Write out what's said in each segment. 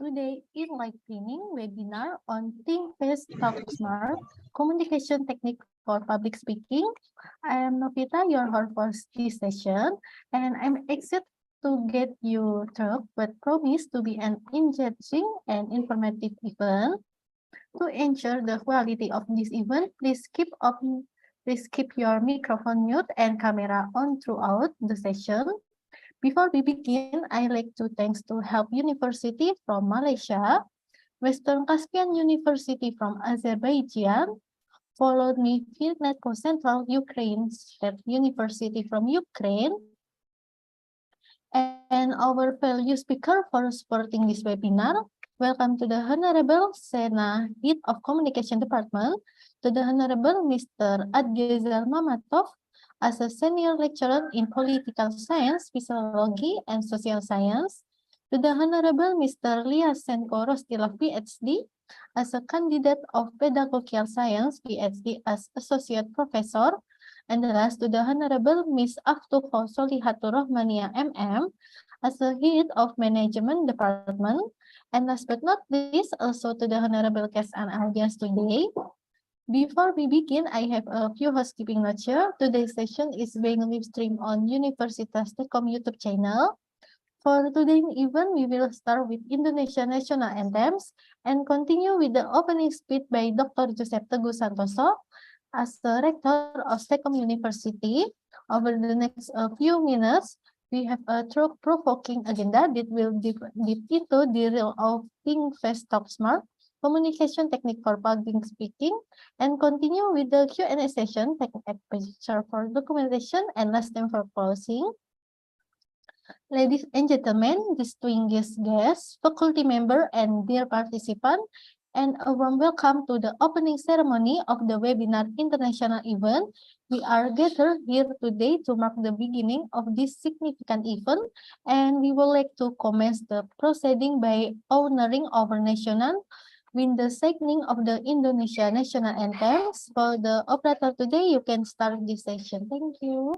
today enlightening webinar on Think Fast Talk Smart Communication Technique for Public Speaking. I am Novita, your host for this session, and I'm excited to get you through what promise to be an engaging and informative event. To ensure the quality of this event, please keep your microphone mute and camera on throughout the session. Before we begin, I'd like to thanks to Help University from Malaysia, Western Caspian University from Azerbaijan, followed me Finetco Central Ukraine State University from Ukraine, and our value speaker for supporting this webinar. Welcome to the Honorable Sheena, Head of Communication Department, to the Honorable Mr. Adgezal Mammadov, as a senior lecturer in political science, physiology, and social science, to the Honorable Mr. Liashenko Rostyslav, PhD, as a candidate of pedagogical science, PhD as associate professor, and the last to the Honorable Miss Aftuqa Sholikatur Rohmania, MM, as a head of management department, and last but not least, also to the Honorable guest and audience today. Before we begin, I have a few housekeeping notes here. Today's session is being live streamed on Universitas STEKOM YouTube channel. For today's event, we will start with Indonesia national anthems and continue with the opening speech by Dr. Teguh Santoso as the Rector of STEKOM University. Over the next few minutes, we have a thought-provoking agenda that will deep into the role of Think Fast Talk Smart Communication Technique for Public Speaking, and continue with the Q&A session, take a picture for documentation, and last time for closing. Ladies and gentlemen, distinguished guests, faculty member, and dear participant, and a warm welcome to the opening ceremony of the webinar international event. We are gathered here today to mark the beginning of this significant event, and we would like to commence the proceeding by honoring our national with the singing of the Indonesia national anthems. For the operator today, you can start this session. Thank you.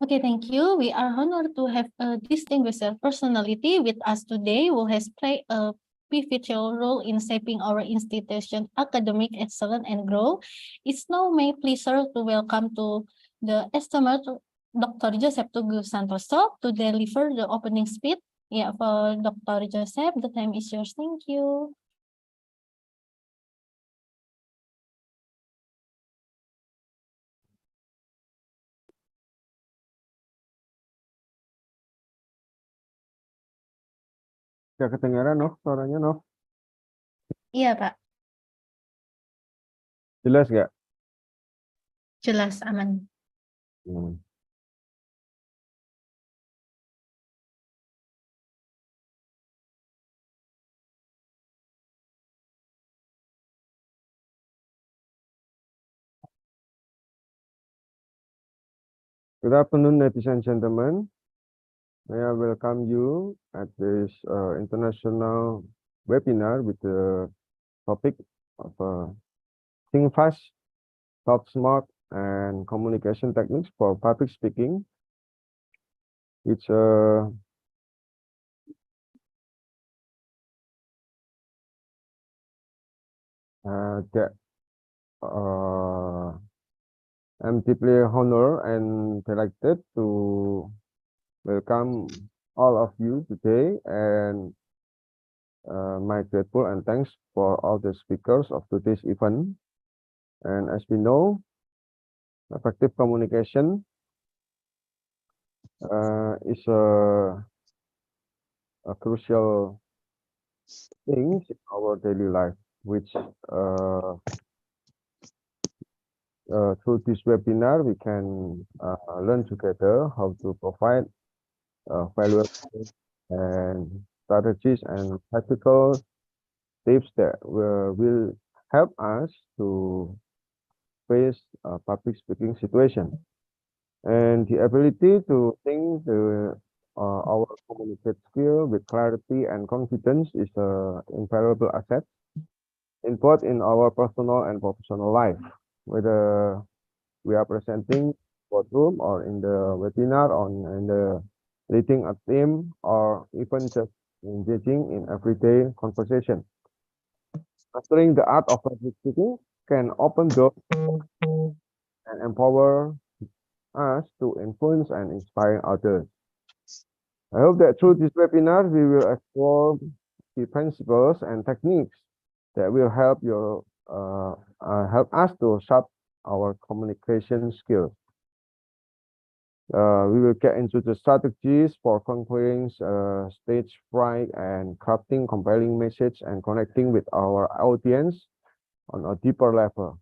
Okay, thank you. We are honored to have a distinguished personality with us today who has played a pivotal role in shaping our institution's academic excellence and growth. It's now my pleasure to welcome to the esteemed Dr. Joseph Teguh Santoso to deliver the opening speech. Yeah, for Dr. Joseph, the time is yours. Thank you. Ya kedengaran, Nov, suaranya, Nov? Iya, Pak. Jelas nggak? Jelas, aman. Good afternoon, ladies and gentlemen. May I welcome you at this international webinar with the topic of Think Fast, Talk Smart, and Communication Techniques for Public Speaking. It's that I'm deeply honored and delighted to welcome all of you today, and my grateful and thanks for all the speakers of today's event. And as we know, effective communication is a crucial thing in our daily life, which through this webinar we can learn together how to provide valuable and strategies and practical tips that will help us to face a public speaking situation. And the ability to think our communicate skill with clarity and confidence is an invaluable asset in both in our personal and professional life, whether we are presenting boardroom or in the webinar on in the leading a team or even just engaging in everyday conversation. Mastering the art of public speaking can open doors and empower us to influence and inspire others. I hope that through this webinar, we will explore the principles and techniques that will help help us to sharpen our communication skills. We will get into the strategies for conquering stage fright and crafting compelling message and connecting with our audience on a deeper level.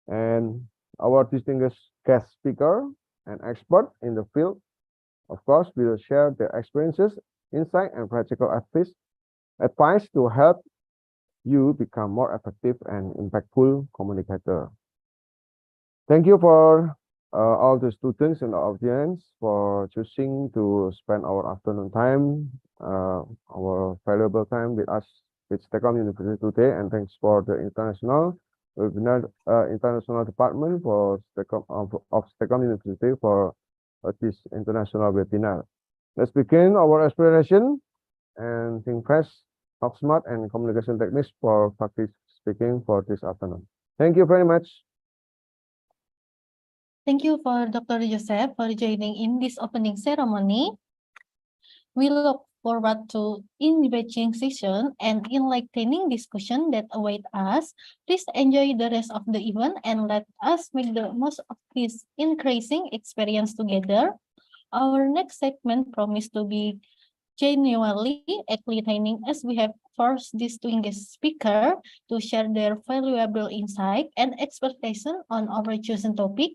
And our distinguished guest speaker and expert in the field, of course, will share their experiences, insight, and practical advice to help you become more effective and impactful communicator. Thank you for all the students in the audience for choosing to spend our afternoon time, our valuable time with us with STEKOM University today, and thanks for the international webinar, international department for STEKOM of STEKOM University for this international webinar. Let's begin our explanation and think fast, talk smart, and communication techniques for public speaking for this afternoon. Thank you very much. Thank you for Dr. Joseph for joining in this opening ceremony. We look forward to engaging session and enlightening discussion that await us. Please enjoy the rest of the event and let us make the most of this increasing experience together. Our next segment promised to be genuinely enlightening as we have first distinguished speaker to share their valuable insight and expectation on our chosen topic.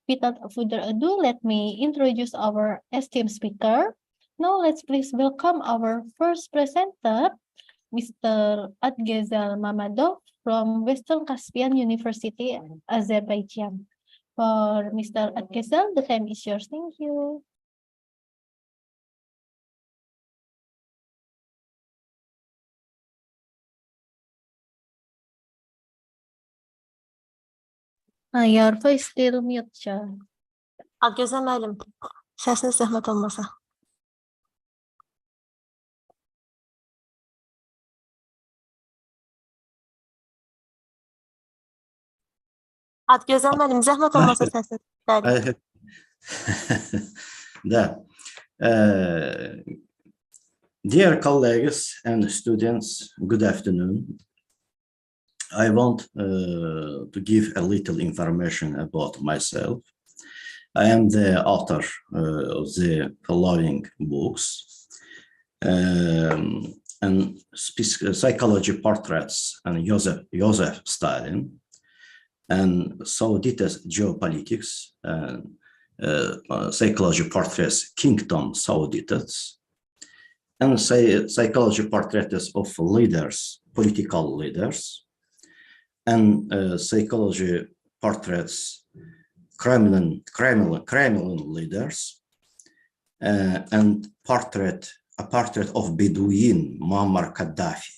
Without further ado, let me introduce our esteemed speaker. Now let's please welcome our first presenter, Mr. Adgezal Mammadov from Western Caspian University, Azerbaijan. For Mr. Adgezal, the time is yours. Thank you. Your voice still mute, Shah. Adgezal müəllim, səsiniz zəhmət olmasa. Adgezal müəllim, zəhmət olmasa səsi. Bəli. Dear colleagues and students, good afternoon. I want to give a little information about myself. I am the author of the following books, and Psychology Portraits and Joseph Stalin, and Sauditas Geopolitics, and Psychology Portraits Kingdom Sauditas, and Psychology Portraits of Leaders, Political Leaders, and Psychology Portraits Kremlin leaders, and a portrait of Bedouin Muammar Gaddafi.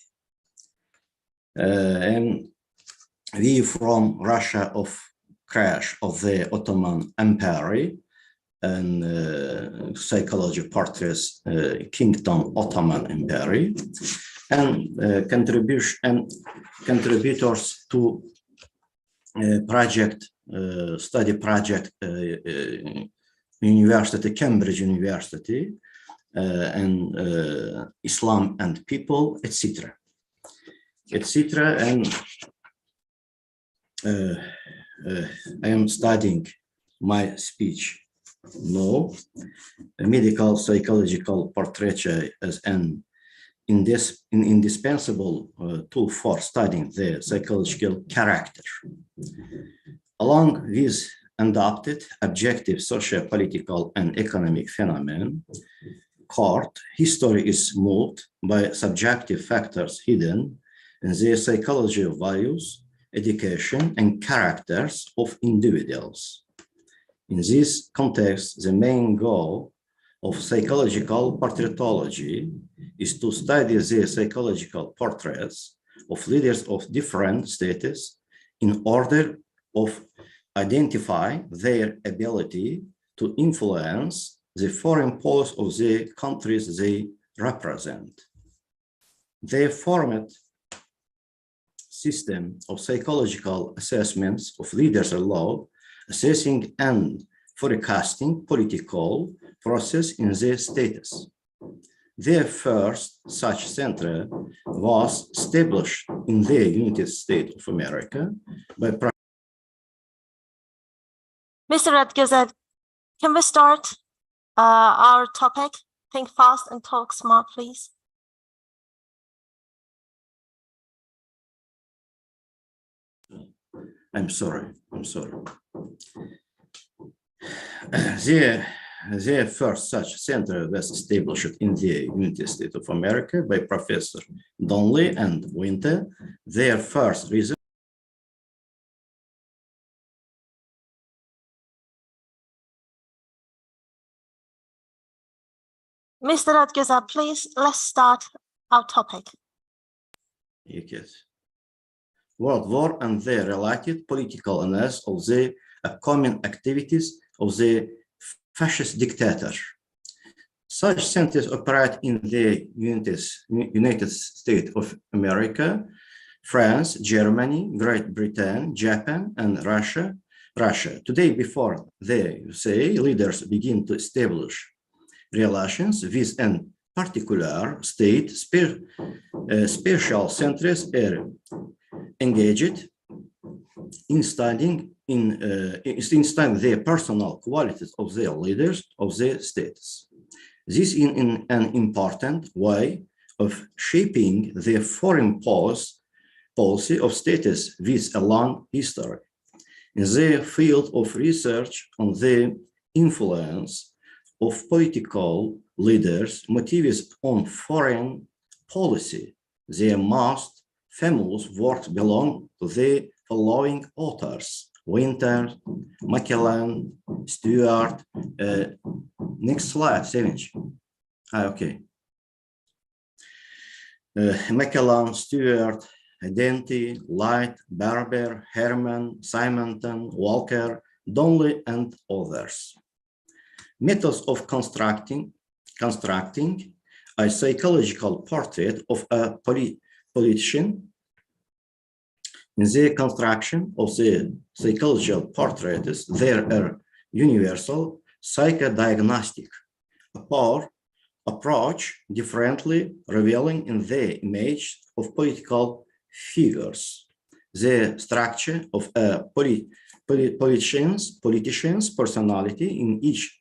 And we from Russia of crash of the Ottoman Empire, and Psychology Portraits Kingdom Ottoman Empire, and contributors to study project University, Cambridge University, and Islam and People, etc. And I am studying my speech now, a medical psychological portraiture as an indispensable tool for studying the psychological character. Along with adopted objective social, political, and economic phenomenon, court history is moved by subjective factors hidden in the psychology of values, education, and characters of individuals. In this context, the main goal of psychological portraitology is to study the psychological portraits of leaders of different status in order of identify their ability to influence the foreign policy of the countries they represent. The format system of psychological assessments of leaders allow assessing and forecasting political process in their status. Their first such center was established in the United States of America by Mr. Adgezal, can we start our topic? Think fast and talk smart, please. I'm sorry. The first such center was established in the United States of America by Professor Donnelly and Winter. Their first research Mr. Adgezal, please, let's start our topic. Yes. World War and the related political analysis of the upcoming activities of the fascist dictator. Such centers operate in the United States of America, France, Germany, Great Britain, Japan, and Russia. Today, before the USA, leaders begin to establish relations with an particular state, special centers are engaged in studying the personal qualities of the leaders of the states. This is an important way of shaping the foreign policy of states with a long history. In the field of research on the influence of political leaders' motives on foreign policy, the most famous works belong to the following authors: Winter, McKellen, Stewart. Next slide, 7. Okay. McKellen, Stewart, Denti, Light, Barber, Herman, Simonton, Walker, Donnelly, and others. Methods of constructing a psychological portrait of a politician In the construction of the psychological portraits, there are universal psychodiagnostic approach differently revealing in the image of political figures the structure of a politician's personality in each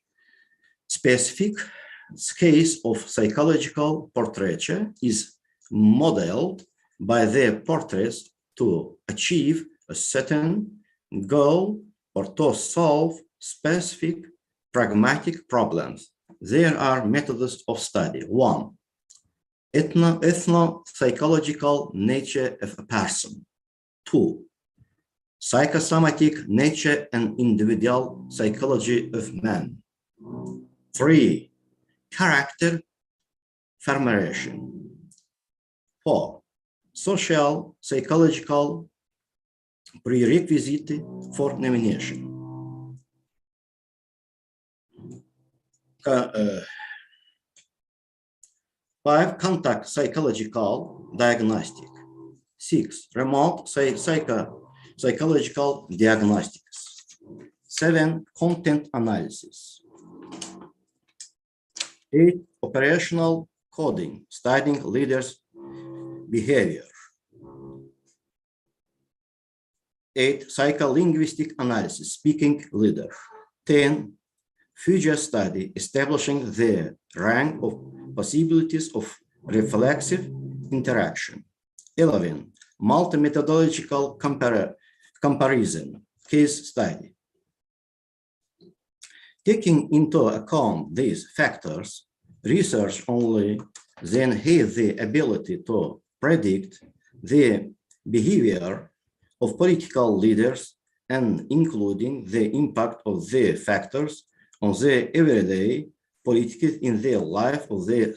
specific case of psychological portraiture is modeled by the portraits to achieve a certain goal or to solve specific pragmatic problems. There are methods of study. 1. Ethno-psychological nature of a person. 2. Psychosomatic nature and individual psychology of man. 3. Character formation. 4. Social psychological prerequisite for nomination. 5. Contact psychological diagnostic. 6. Remote psychological diagnostics. 7. Content analysis. 8. Operational coding, studying leaders' behavior. 8. Psycholinguistic analysis, speaking leader. 10. Future study, establishing the rank of possibilities of reflexive interaction. 11. Multi-methodological comparison, case study. Taking into account these factors, research only then has the ability to predict the behavior of political leaders and including the impact of the factors on the everyday politics in the life of the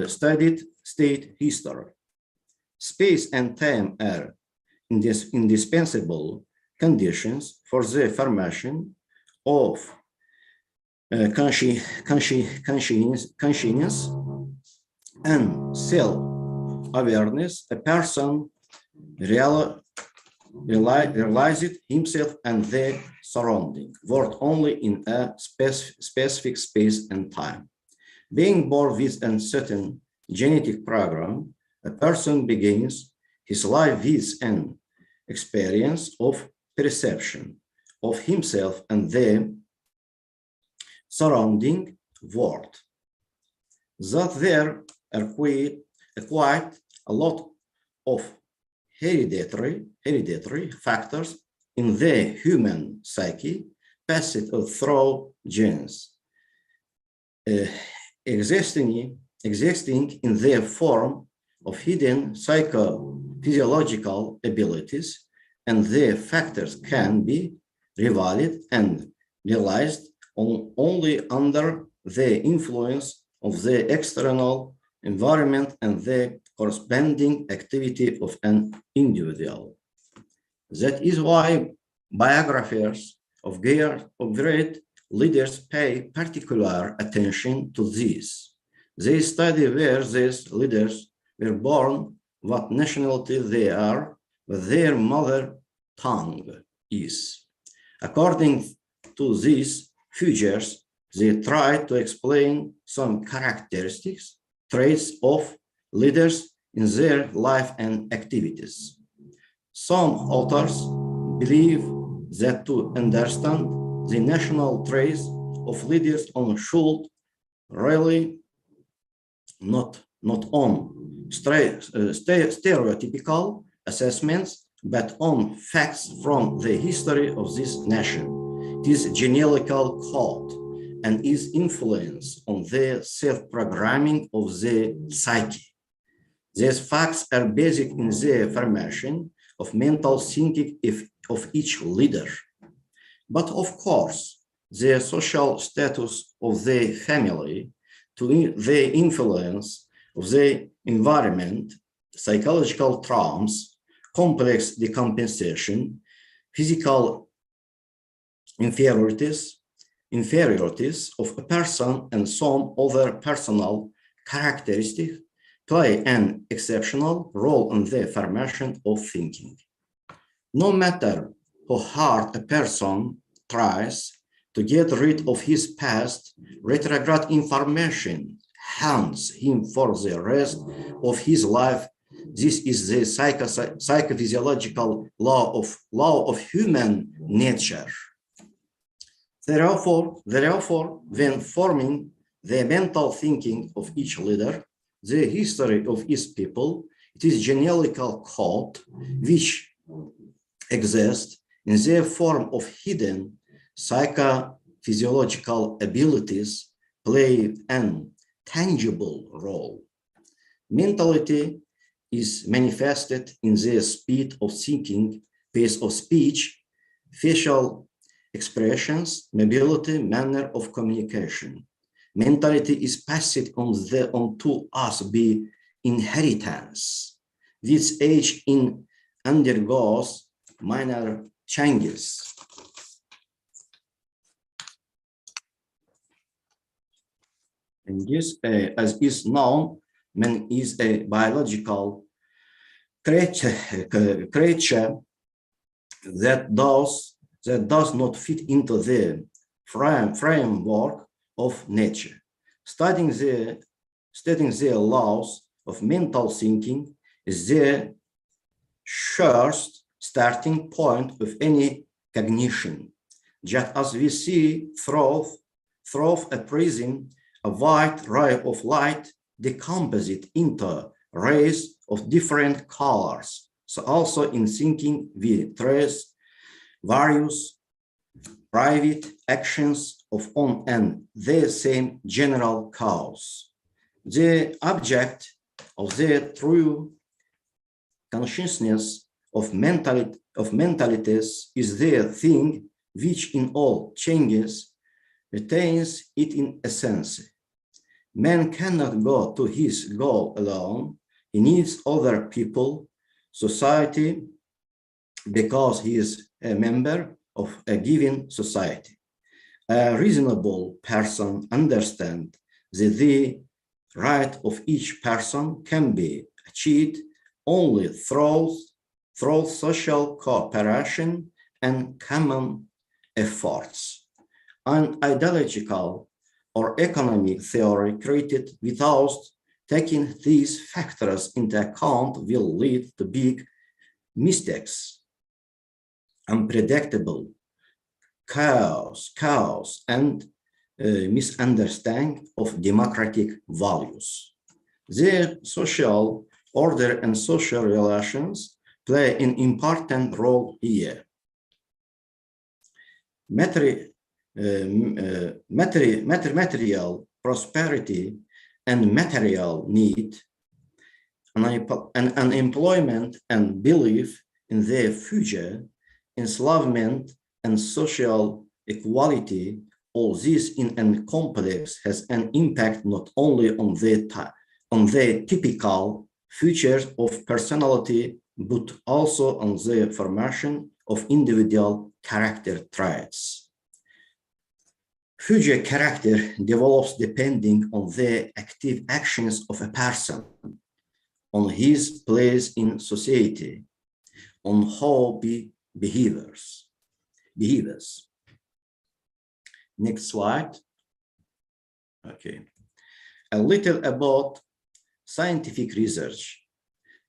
studied state history. Space and time are indispensable conditions for the formation of conscience and self-awareness. A person realizes himself and the surrounding world only in a specific space and time. Being born with a certain genetic program, a person begins his life with an experience of perception of himself and the surrounding world. That there are quite a lot of hereditary factors in the human psyche passed through genes, existing in the form of hidden psychophysiological abilities, and the factors can be revealed and realized only under the influence of the external environment and the corresponding activity of an individual. That is why biographers of great leaders pay particular attention to this. They study where these leaders were born, what nationality they are, what their mother tongue is. According to these features, they try to explain some characteristics, traits of leaders in their life and activities. Some authors believe that to understand the national traits of leaders on should really not on stereotypical assessments, but on facts from the history of this nation, this genealogical code, and its influence on the self-programming of the psyche. These facts are basic in the formation of mental thinking of each leader. But of course, the social status of the family, to the influence of the environment, psychological traumas, complex decompensation, physical inferiorities of a person, and some other personal characteristics play an exceptional role in the formation of thinking. No matter how hard a person tries to get rid of his past, retrograde information haunts him for the rest of his life. This is the psychophysiological law of human nature. Therefore, when forming the mental thinking of each leader, the history of his people, it is genealogical code which exists in the form of hidden psychophysiological abilities play an tangible role. Mentality is manifested in the speed of thinking, pace of speech, facial expressions, mobility, manner of communication. Mentality is passed on to us by inheritance. This age undergoes minor changes. And this, as is known, man is a biological creature that does not fit into the framework of nature. Studying the laws of mental thinking is the surest starting point of any cognition. Just as we see through a prism, a wide ray of light decomposed into rays of different colors. So also in thinking, we trace various private actions of one and the same general cause. The object of the true consciousness of mentalities is the thing which in all changes retains it in essence. Man cannot go to his goal alone. He needs other people, society, because he is a member of a given society. A reasonable person understands that the right of each person can be achieved only through social cooperation and common efforts. An ideological or economic theory created without taking these factors into account will lead to big mistakes, unpredictable chaos and misunderstanding of democratic values. The social order and social relations play an important role here. Material prosperity and material need, and unemployment and belief in the future, enslavement and social equality, all this in a complex has an impact not only on the typical features of personality, but also on the formation of individual character traits. Future character develops depending on the active actions of a person, on his place in society, on how he behaves. Next slide. Okay. A little about scientific research.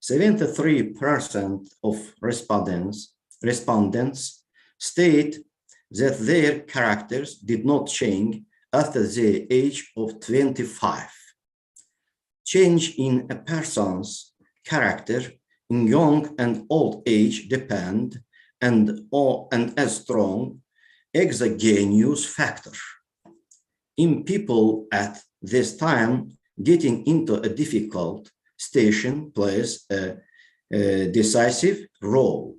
73% of respondents state that their characters did not change after the age of 25. Change in a person's character in young and old age depend and a strong exogenous factor. In people at this time, getting into a difficult station plays a decisive role.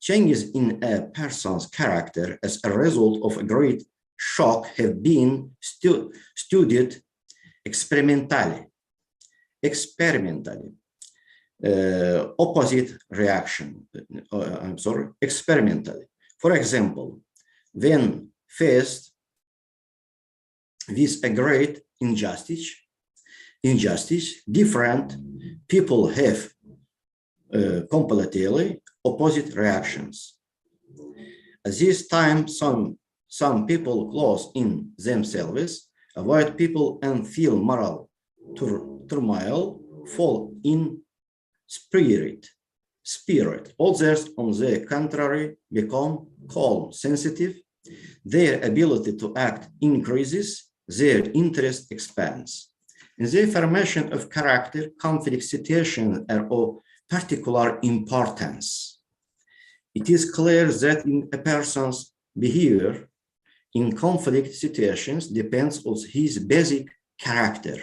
Changes in a person's character as a result of a great shock have been studied experimentally. Opposite reaction, experimentally. For example, when faced with a great injustice, different people have completely opposite reactions. At this time, some people close in themselves, avoid people and feel moral turmoil, fall in spirit. Others, on the contrary, become calm, sensitive. Their ability to act increases, their interest expands. In the formation of character, conflict situations are of particular importance. It is clear that in a person's behavior in conflict situations depends on his basic character,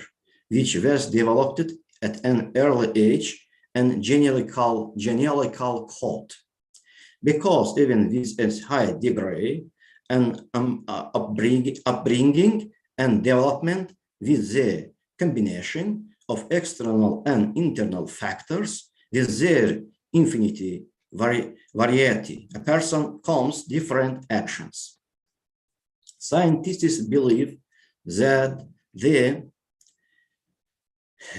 which was developed at an early age and genealogical code. Because even with a high degree and upbringing and development with the combination of external and internal factors with their infinity variety, a person comes different actions. Scientists believe that the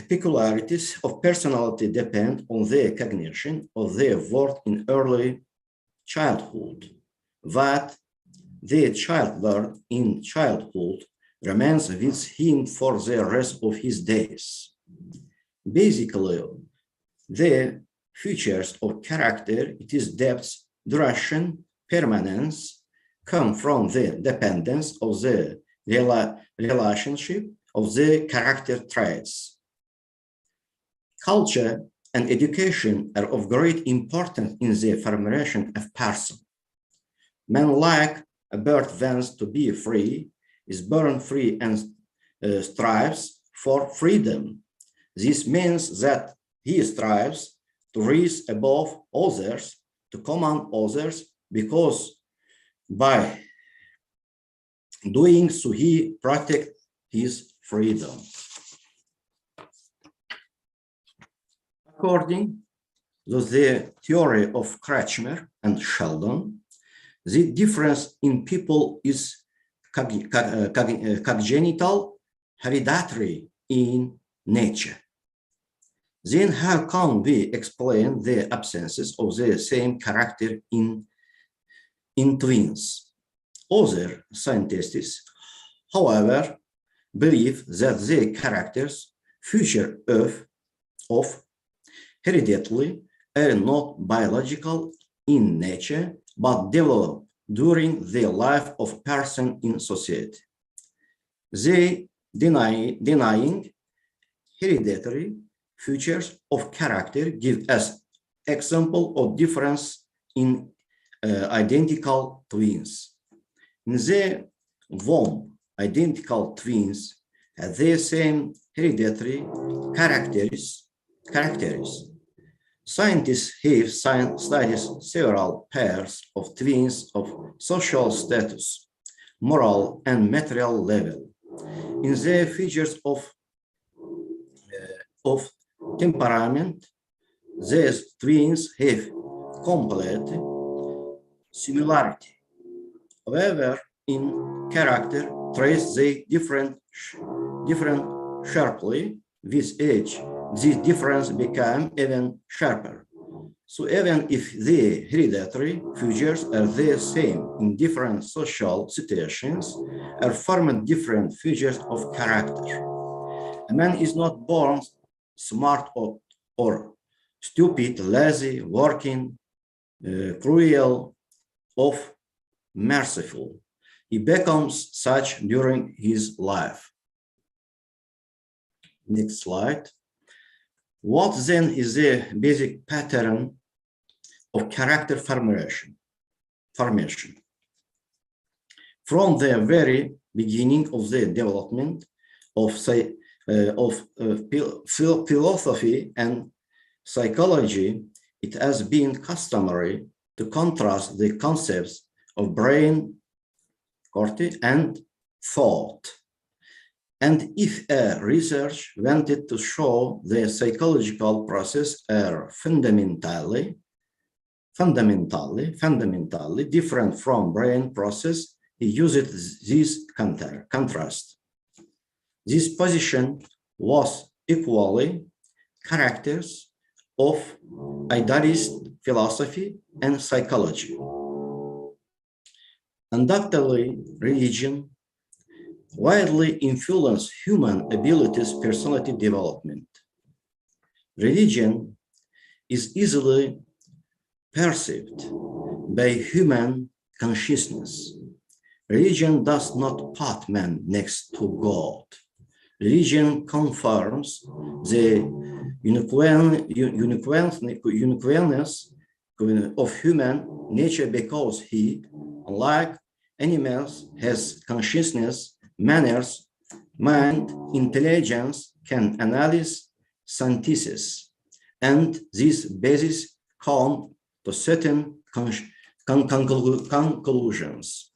peculiarities of personality depend on the cognition of their world in early childhood. What the child learned in childhood remains with him for the rest of his days. Basically, the features of character, it is depth, duration, permanence, come from the dependence of the relationship of the character traits. Culture and education are of great importance in the formation of person. Man, like a bird, wants to be free, is born free and strives for freedom. This means that he strives to rise above others, to command others, because by doing so he protects his freedom. According to the theory of Kretschmer and Sheldon, the difference in people is congenital, hereditary in nature. Then how can we explain the absences of the same character in twins? Other scientists, however, believe that the characters feature of hereditary are not biological in nature, but develop during the life of a person in society. They denying hereditary features of character give us example of difference in identical twins. In the womb, identical twins have the same hereditary characters. Scientists have studied several pairs of twins of social status, moral and material level. In the features of temperament, these twins have complete similarity. However, in character traits they different sharply with age. This difference became even sharper. So even if the hereditary features are the same in different social situations, are formed different features of character. A man is not born smart or stupid, lazy, working, cruel, or merciful. He becomes such during his life. Next slide. What then is the basic pattern of character formation? From the very beginning of the development of philosophy and psychology, it has been customary to contrast the concepts of brain, cortex, and thought. And if a research wanted to show the psychological process are fundamentally different from brain process, he used this contrast. This position was equally characterized of idealist philosophy and psychology. Undoubtedly, religion widely influences human abilities, personality development. Religion is easily perceived by human consciousness. Religion does not put man next to God. Religion confirms the uniqueness of human nature because he, unlike animals, has consciousness, manners, mind, intelligence, can analyze, synthesis, and these bases come to certain conclusions.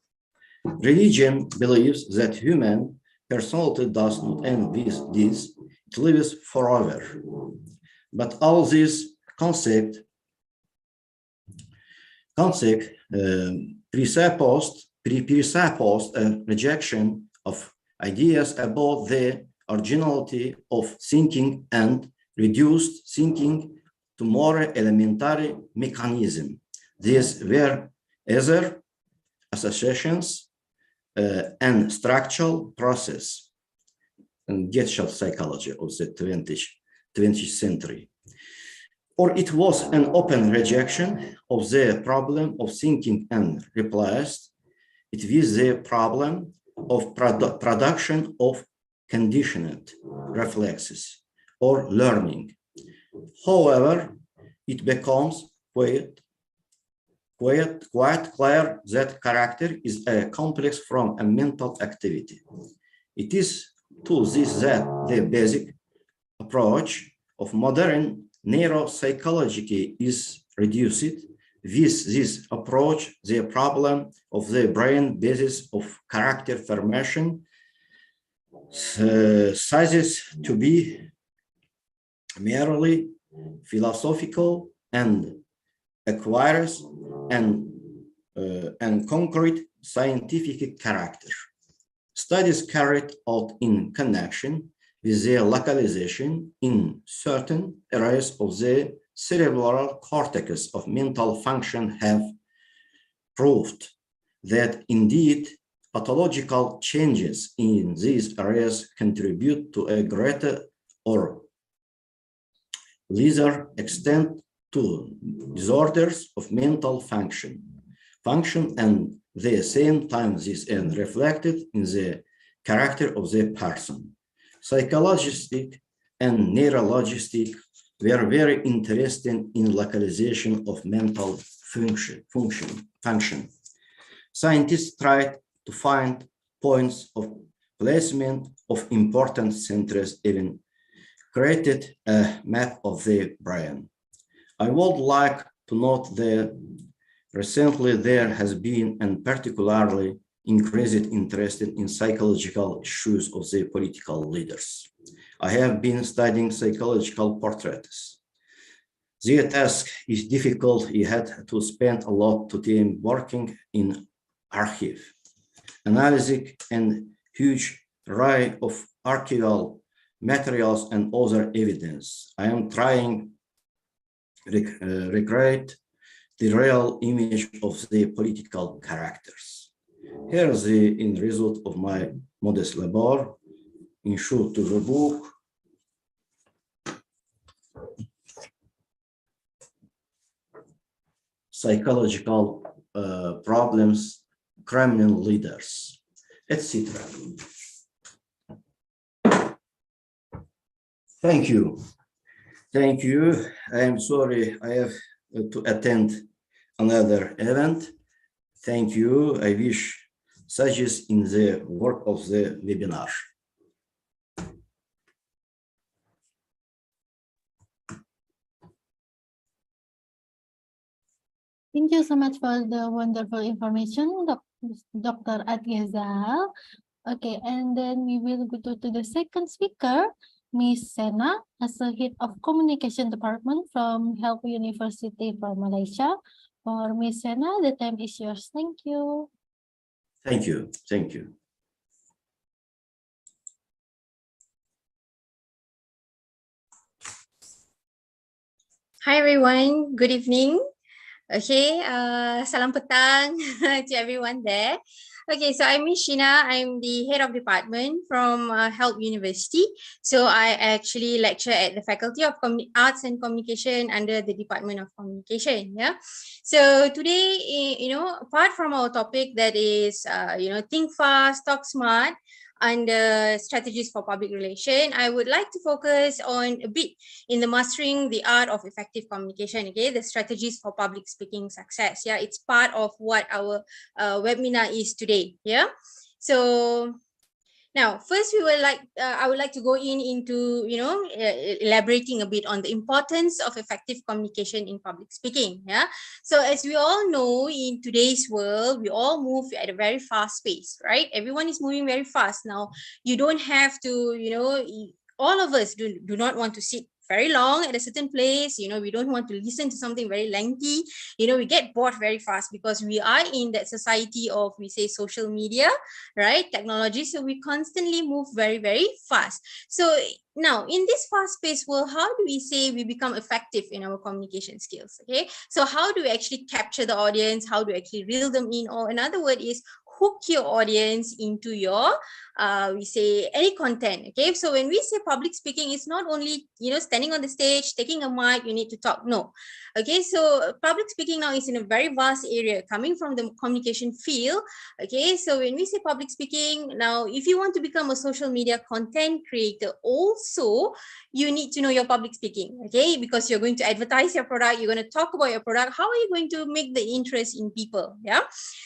Religion believes that human personality does not end with this, it lives forever. But all these concepts presuppose a rejection of ideas about the originality of thinking and reduced thinking to more elementary mechanism. These were either associations and structural process and gesture psychology of the 20th century. Or it was an open rejection of the problem of thinking and replaced it with the problem of production of conditioned reflexes or learning. However, it becomes quite clear that character is a complex from a mental activity. It is to this that the basic approach of modern neuropsychology is reduced. With this approach, the problem of the brain basis of character formation ceases to be merely philosophical and acquires and concrete scientific character. Studies carried out in connection with the localization in certain areas of the cerebral cortex of mental function have proved that indeed pathological changes in these areas contribute to a greater or lesser extent to disorders of mental function, and at the same time this is reflected in the character of the person. Psychologistic and neurologistic were very interested in localization of mental function. Scientists tried to find points of placement of important centers, even created a map of the brain. I would like to note that recently there has been and particularly increased interest in psychological issues of the political leaders. I have been studying psychological portraits. The task is difficult. You had to spend a lot of time working in archive, analyzing and huge array of archival materials and other evidence. I am trying to recreate the real image of the political characters. Here is the end result of my modest labor. In short, to the book. Psychological problems, criminal leaders, etc. Thank you. Thank you. I am sorry I have to attend another event. Thank you. I wish success in the work of the webinar. Thank you so much for the wonderful information, Dr. Adgezal. Okay, and then we will go to the second speaker, Miss Sheena, as a head of communication department from Health University for Malaysia. For Miss Sheena, the time is yours. Thank you. Thank you. Thank you. Hi everyone, good evening. Okay, salam petang to everyone there. Okay, so I'm Sheena. I'm the head of department from Help University. So I actually lecture at the Faculty of Arts and Communication under the Department of Communication. Yeah. So today, apart from our topic that is, think fast, talk smart, under strategies for public relation, I would like to focus on a bit in the mastering the art of effective communication. Okay, the strategies for public speaking success. Yeah, it's part of what our webinar is today. Yeah, so now, first, I would like to go into elaborating a bit on the importance of effective communication in public speaking. Yeah. So as we all know, in today's world, we all move at a very fast pace, right? Everyone is moving very fast now. You don't have to, all of us do not want to sit very long at a certain place. We don't want to listen to something very lengthy. We get bored very fast because we are in that society of, we say, social media, right? Technology. So we constantly move very, very fast. So now in this fast-paced world, how do we say we become effective in our communication skills? Okay, so how do we actually capture the audience? How do we actually reel them in? Or another word is hook your audience into your we say any content. Okay, so when we say public speaking, it's not only standing on the stage, taking a mic, you need to talk. No. Okay, so public speaking now is in a very vast area coming from the communication field. Okay, so when we say public speaking, now if you want to become a social media content creator, also you need to know your public speaking. Okay, because you're going to advertise your product, you're going to talk about your product. How are you going to make the interest in people? Yeah.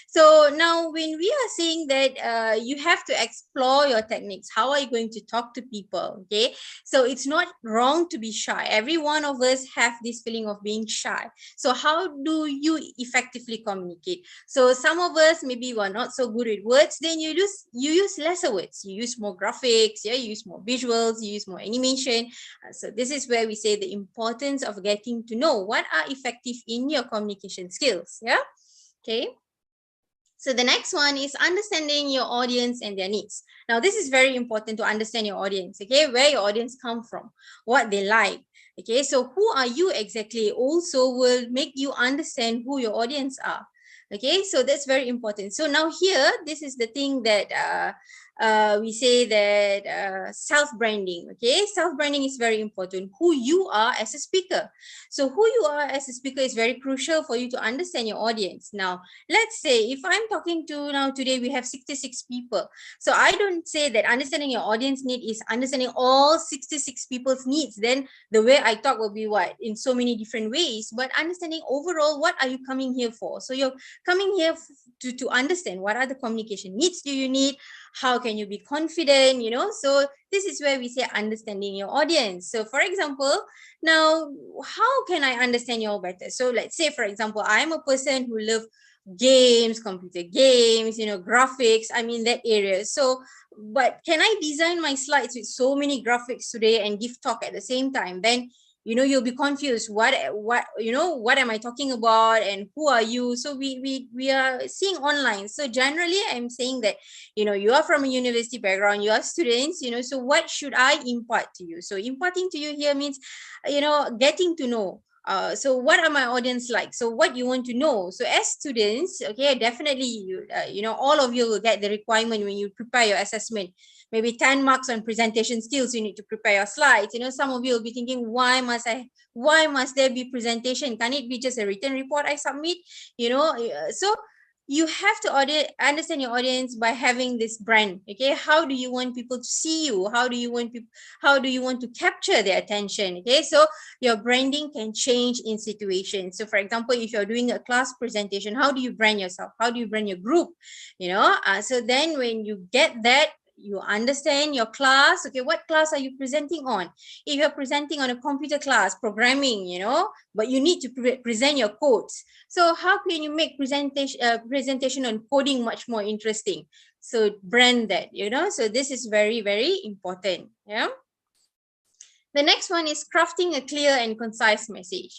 So now when we are saying that you have to explore your techniques, how are you going to talk to people? Okay, so it's not wrong to be shy. Every one of us have this feeling of being shy. So how do you effectively communicate? So some of us maybe were not so good with words, then you use lesser words, you use more graphics, yeah, you use more visuals, you use more animation. So this is where we say the importance of getting to know what are effective in your communication skills. Yeah. Okay. So the next one is understanding your audience and their needs. Now, this is very important to understand your audience, okay? Where your audience come from, what they like, okay? So who are you exactly also will make you understand who your audience are, okay? So that's very important. So now here, this is the thing that we say that self-branding, okay? Self-branding is very important, who you are as a speaker. So who you are as a speaker is very crucial for you to understand your audience. Now, let's say if I'm talking to now today, we have 66 people. So I don't say that understanding your audience need is understanding all 66 people's needs. Then the way I talk will be what? In so many different ways, but understanding overall, what are you coming here for? So you're coming here to understand what are the communication needs do you need? How can you be confident? So this is where we say understanding your audience. So for example, now, how can I understand you all better? So let's say, for example, I'm a person who loves games, computer games, graphics, I'm in that area. So, but can I design my slides with so many graphics today and give talk at the same time? Then, you'll be confused. What am I talking about and who are you? So we are seeing online. So generally, I'm saying that, you are from a university background, you are students, so what should I impart to you? So imparting to you here means, getting to know. So what are my audience like? So what you want to know? So as students, okay, definitely, all of you will get the requirement when you prepare your assessment. Maybe 10 marks on presentation skills, you need to prepare your slides. Some of you will be thinking, why must there be presentation? Can it be just a written report I submit? So you have to understand your audience by having this brand. Okay, how do you want people to see you? How do you want to capture their attention? Okay, so your branding can change in situations. So for example, if you're doing a class presentation, how do you brand yourself? How do you brand your group? So then when you get that, you understand your class. Okay, what class are you presenting on? If you're presenting on a computer class, programming, but you need to present your codes. So how can you make presentation on coding much more interesting? So brand that, so this is very, very important. Yeah. The next one is crafting a clear and concise message.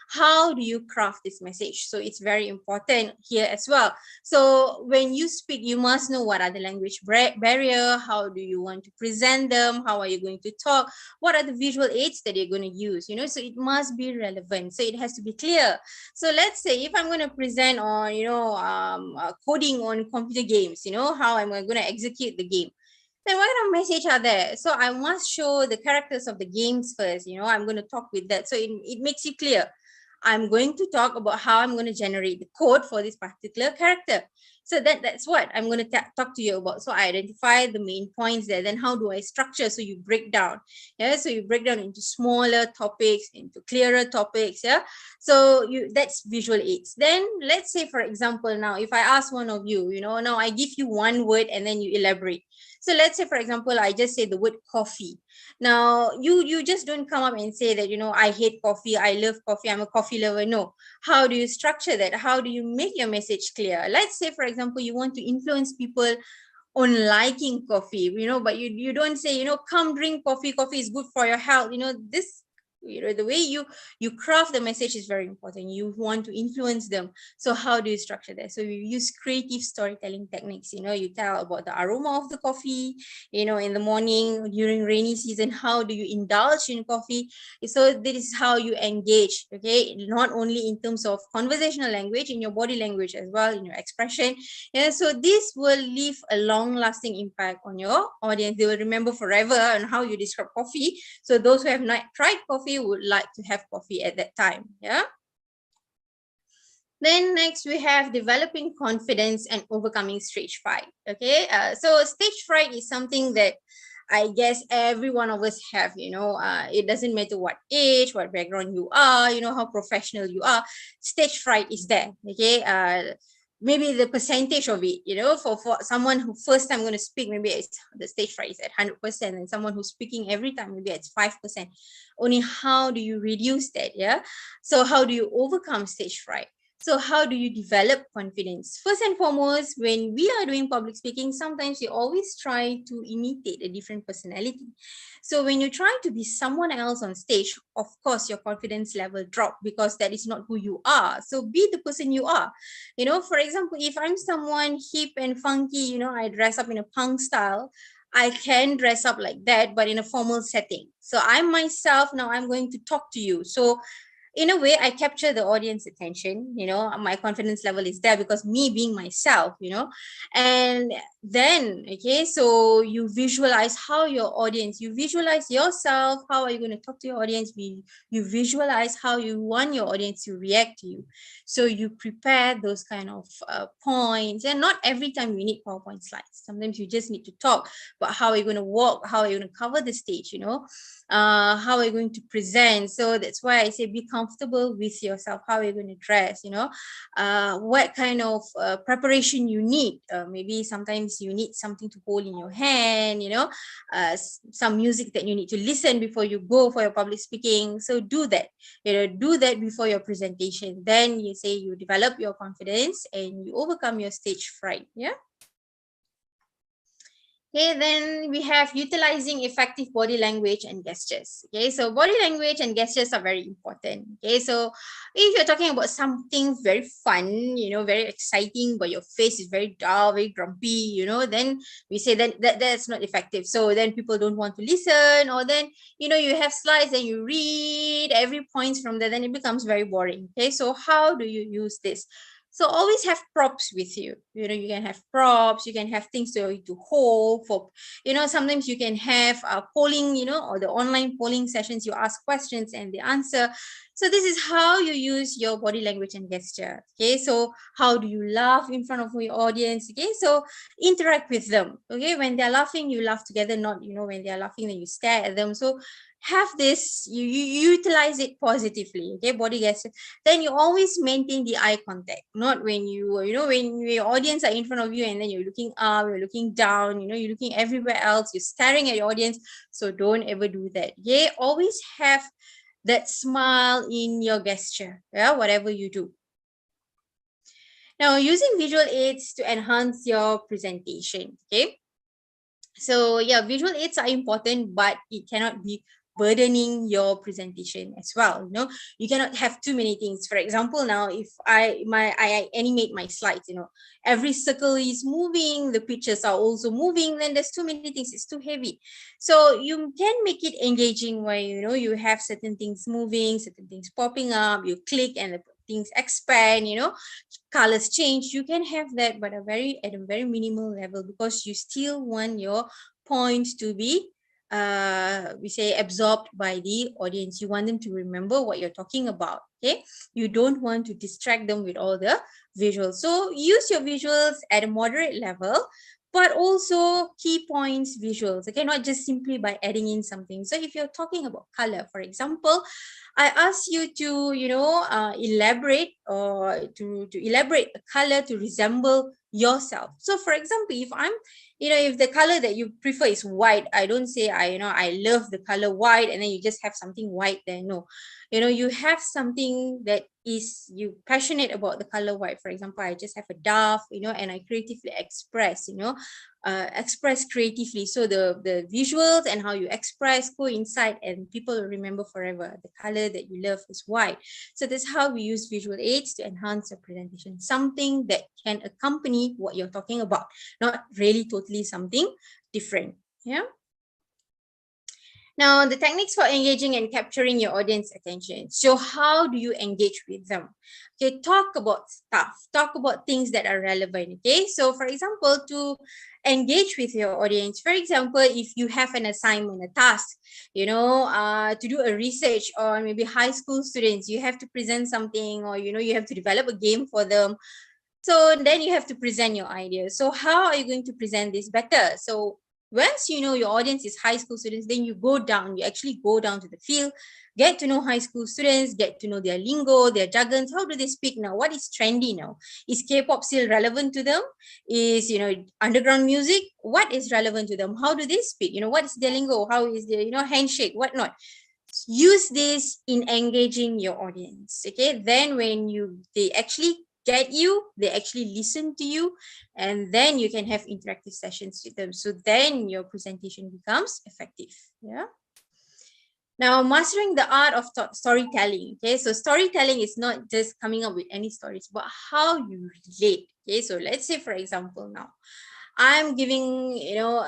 How do you craft this message? So it's very important here as well. So when you speak, you must know what are the language barrier, how do you want to present them, how are you going to talk, what are the visual aids that you're going to use, so it must be relevant. So it has to be clear. So let's say if I'm going to present on, coding on computer games, how am I going to execute the game? Then what kind of message are there? So I must show the characters of the games first. I'm going to talk with that. So it makes you clear. I'm going to talk about how I'm going to generate the code for this particular character. So that's what I'm going to talk to you about. So I identify the main points there. Then how do I structure? So you break down. Yeah. So you break down into smaller topics, into clearer topics. Yeah. So that's visual aids. Then let's say, for example, now if I ask one of you, now I give you one word and then you elaborate. So let's say, for example, I just say the word coffee. Now, you just don't come up and say that, I hate coffee, I love coffee, I'm a coffee lover. No. How do you structure that? How do you make your message clear? Let's say, for example, you want to influence people on liking coffee, but you don't say, come drink coffee, coffee is good for your health. This, the way you craft the message is very important. You want to influence them. So how do you structure that? So you use creative storytelling techniques. You tell about the aroma of the coffee, in the morning during rainy season, how do you indulge in coffee? So this is how you engage, okay? Not only in terms of conversational language, in your body language as well, in your expression. Yeah, so this will leave a long-lasting impact on your audience. They will remember forever on how you describe coffee. So those who have not tried coffee would like to have coffee at that time. Yeah. Then next we have developing confidence and overcoming stage fright. Okay, so stage fright is something that I guess every one of us have. It doesn't matter what age, what background you are, how professional you are. Stage fright is there. Okay, maybe the percentage of it, for someone who first time going to speak, maybe it's the stage fright is at 100%, and someone who's speaking every time, maybe it's 5%. Only how do you reduce that? Yeah. So how do you overcome stage fright? So how do you develop confidence? First and foremost, when we are doing public speaking, sometimes we always try to imitate a different personality. So when you try to be someone else on stage, of course, your confidence level drop because that is not who you are. So be the person you are. For example, if I'm someone hip and funky, I dress up in a punk style, I can dress up like that, but in a formal setting. So I'm myself, now I'm going to talk to you. So in a way, I capture the audience attention, my confidence level is there because me being myself, and then, okay, so you visualize how your audience, you visualize yourself, how are you going to talk to your audience? You visualize how you want your audience to react to you. So you prepare those kind of points, and not every time you need PowerPoint slides. Sometimes you just need to talk about how are you going to walk, how are you going to cover the stage, how are you going to present? So that's why I say be comfortable with yourself. How are you going to dress? What kind of preparation you need? Maybe sometimes you need something to hold in your hand, some music that you need to listen before you go for your public speaking. So do that, do that before your presentation. Then you say you develop your confidence and you overcome your stage fright. Yeah. Okay, then we have utilizing effective body language and gestures. Okay, so body language and gestures are very important. Okay, so if you're talking about something very fun, very exciting, but your face is very dull, very grumpy, then we say that's not effective. So then people don't want to listen, or then, you have slides and you read every point from there, then it becomes very boring. Okay, so how do you use this? So always have props with you. You can have props, you can have things to hold for, sometimes you can have polling, or the online polling sessions, you ask questions and they answer. So this is how you use your body language and gesture. Okay, so how do you laugh in front of your audience? Okay, so interact with them. Okay, when they're laughing, you laugh together, not, when they're laughing, then you stare at them. So have this, you utilize it positively. Okay, body gesture. Then you always maintain the eye contact, not when when your audience are in front of you and then you're looking up, you're looking down, you're looking everywhere else, you're staring at your audience. So don't ever do that. Okay, always have that smile in your gesture, yeah, whatever you do. Now, using visual aids to enhance your presentation. Okay, so yeah, visual aids are important, but it cannot be burdening your presentation as well. You know, you cannot have too many things. For example, now if I animate my slides, you know, every circle is moving, the pictures are also moving, then there's too many things, it's too heavy. So you can make it engaging where, you know, you have certain things moving, certain things popping up, you click and the things expand, you know, colors change. You can have that, but at a very minimal level, because you still want your point to be we say absorbed by the audience. You want them to remember what you're talking about. Okay, you don't want to distract them with all the visuals. So use your visuals at a moderate level, but also key points visuals. Okay, not just simply by adding in something. So if you're talking about color, for example, I ask you to, you know, elaborate or to elaborate a color to resemble yourself. So for example, if I'm, you know, if the color that you prefer is white, I don't say I love the color white and then you just have something white there. No, you know, you have something that is you passionate about the color white. For example, I just have a dove, you know, and I creatively express, you know, express creatively. So the visuals and how you express coincide, and people will remember forever. The color that you love is white. So that's how we use visual aids to enhance your presentation. Something that can accompany what you're talking about, not really totally something different. Yeah. Now, the techniques for engaging and capturing your audience attention. So how do you engage with them? Okay, talk about stuff, talk about things that are relevant. Okay, so for example, to engage with your audience, for example, if you have an assignment, a task, you know, to do a research on maybe high school students, you have to present something, or, you know, you have to develop a game for them. So then you have to present your ideas. So how are you going to present this better? So once you know your audience is high school students, then you go down, you actually go down to the field, get to know high school students, get to know their lingo, their jargons. How do they speak now? What is trendy now? Is K-pop still relevant to them? Is, you know, underground music? What is relevant to them? How do they speak? You know, what is their lingo? How is their, you know, handshake, whatnot? Use this in engaging your audience. Okay, then when they actually get you, they actually listen to you, and then you can have interactive sessions with them. So then your presentation becomes effective. Yeah. Now, mastering the art of storytelling. Okay, so storytelling is not just coming up with any stories, but how you relate. Okay, so let's say, for example, now I'm giving, you know,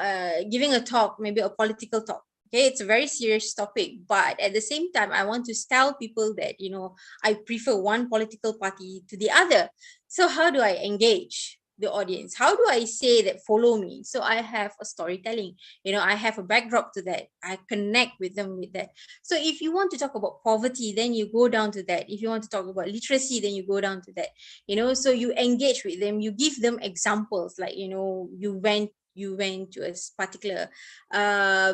giving a talk, maybe a political talk. Okay, it's a very serious topic, but at the same time, I want to tell people that, you know, I prefer one political party to the other. So how do I engage the audience? How do I say that follow me? So I have a storytelling, you know, I have a backdrop to that. I connect with them with that. So if you want to talk about poverty, then you go down to that. If you want to talk about literacy, then you go down to that, you know, so you engage with them, you give them examples, like, you know, you went to a particular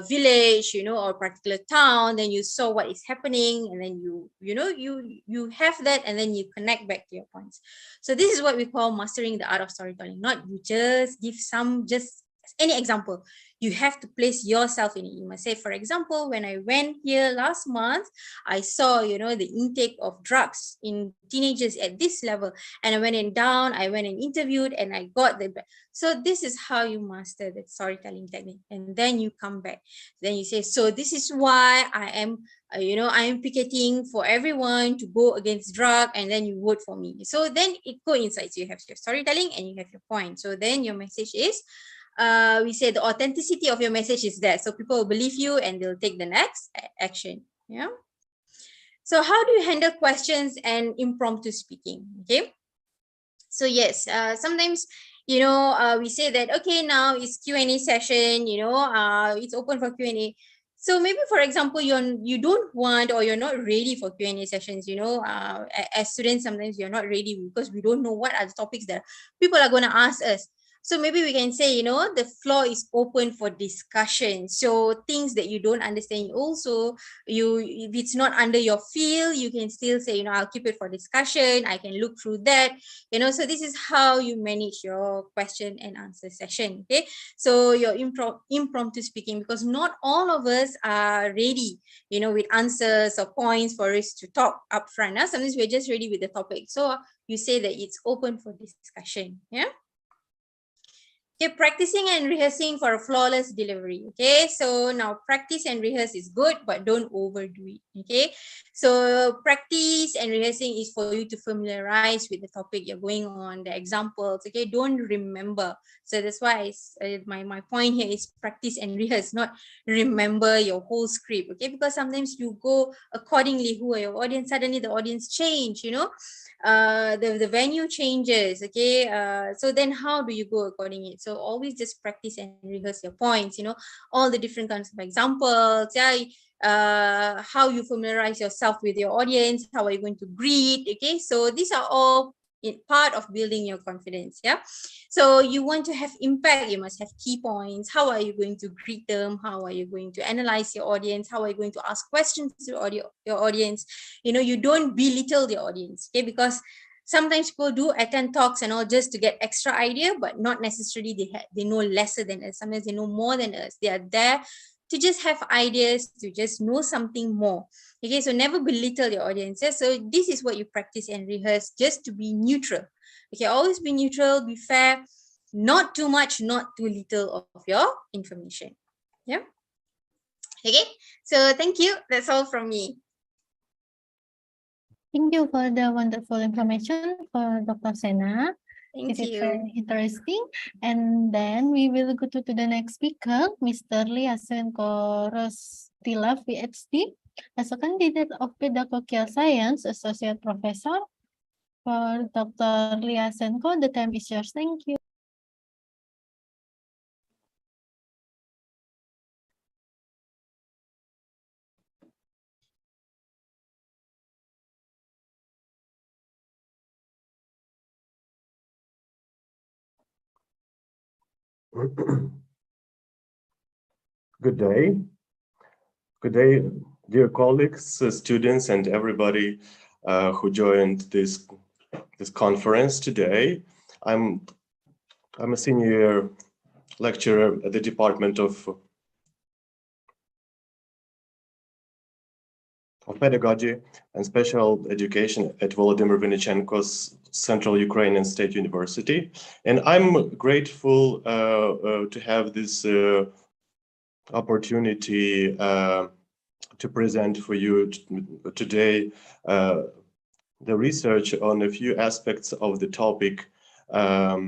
village, you know, or particular town, then you saw what is happening, and then you have that, and then you connect back to your points. So this is what we call mastering the art of storytelling. Not you just give just any example. You have to place yourself in it. You must say, for example, when I went here last month, I saw, you know, the intake of drugs in teenagers at this level, and I went down, I went and interviewed, and I got the. So this is how you master the storytelling technique, and then you come back. Then you say, so this is why I am, you know, I am picketing for everyone to go against drug, and then you vote for me. So then it coincides. You have your storytelling and you have your point. So then your message is, we say the authenticity of your message is there. So people will believe you and they'll take the next action. Yeah. So how do you handle questions and impromptu speaking? Okay. So yes, sometimes, you know, we say that, okay, now it's Q&A session, you know, it's open for Q&A. So maybe, for example, you don't want, or you're not ready for Q&A sessions, you know, as students, sometimes you're not ready because we don't know what are the topics that people are going to ask us. So maybe we can say, you know, the floor is open for discussion. So things that you don't understand, also, if it's not under your field, you can still say, you know, I'll keep it for discussion. I can look through that, you know. So this is how you manage your question and answer session. Okay. So your impromptu speaking, because not all of us are ready, you know, with answers or points for us to talk upfront. Sometimes we're just ready with the topic. So you say that it's open for discussion. Yeah. Okay, practicing and rehearsing for a flawless delivery. Okay, so now practice and rehearse is good, but don't overdo it. Okay, so practice and rehearsing is for you to familiarize with the topic you're going on, the examples. Okay, don't remember. So that's why my point here is practice and rehearse, not remember your whole script. Okay, because sometimes you go accordingly. Who are your audience? Suddenly the audience change. You know, the venue changes. Okay, so then how do you go accordingly? So always just practice and rehearse your points. You know, all the different kinds of examples. Yeah, how you familiarize yourself with your audience. How are you going to greet? Okay, so these are all part of building your confidence. Yeah, so you want to have impact, you must have key points. How are you going to greet them? How are you going to analyze your audience? How are you going to ask questions to your audience? You know, you don't belittle the audience, okay? Because sometimes people do attend talks and all just to get extra idea, but not necessarily they know lesser than us. Sometimes they know more than us. They are there to just have ideas, to just know something more. Okay, so never belittle your audience. Yeah? So this is what you practice and rehearse, just to be neutral. Okay, always be neutral, be fair, not too much, not too little of your information. Yeah. Okay, so thank you. That's all from me. Thank you for the wonderful information for Dr. Sheena. Thank Is it you. very interesting? And then we will go to the next speaker, Mr. Liashenko Rostyslav, PhD, as a candidate of Pedagogical Science, Associate Professor. For Dr. Liashenko, the time is yours. Thank you. Good day. Good day, dear colleagues, students, and everybody who joined this conference today. I'm a senior lecturer at the Department of Pedagogy and Special Education at Volodymyr Vinnichenko's Central Ukrainian State University. And I'm grateful to have this opportunity to present for you today the research on a few aspects of the topic, of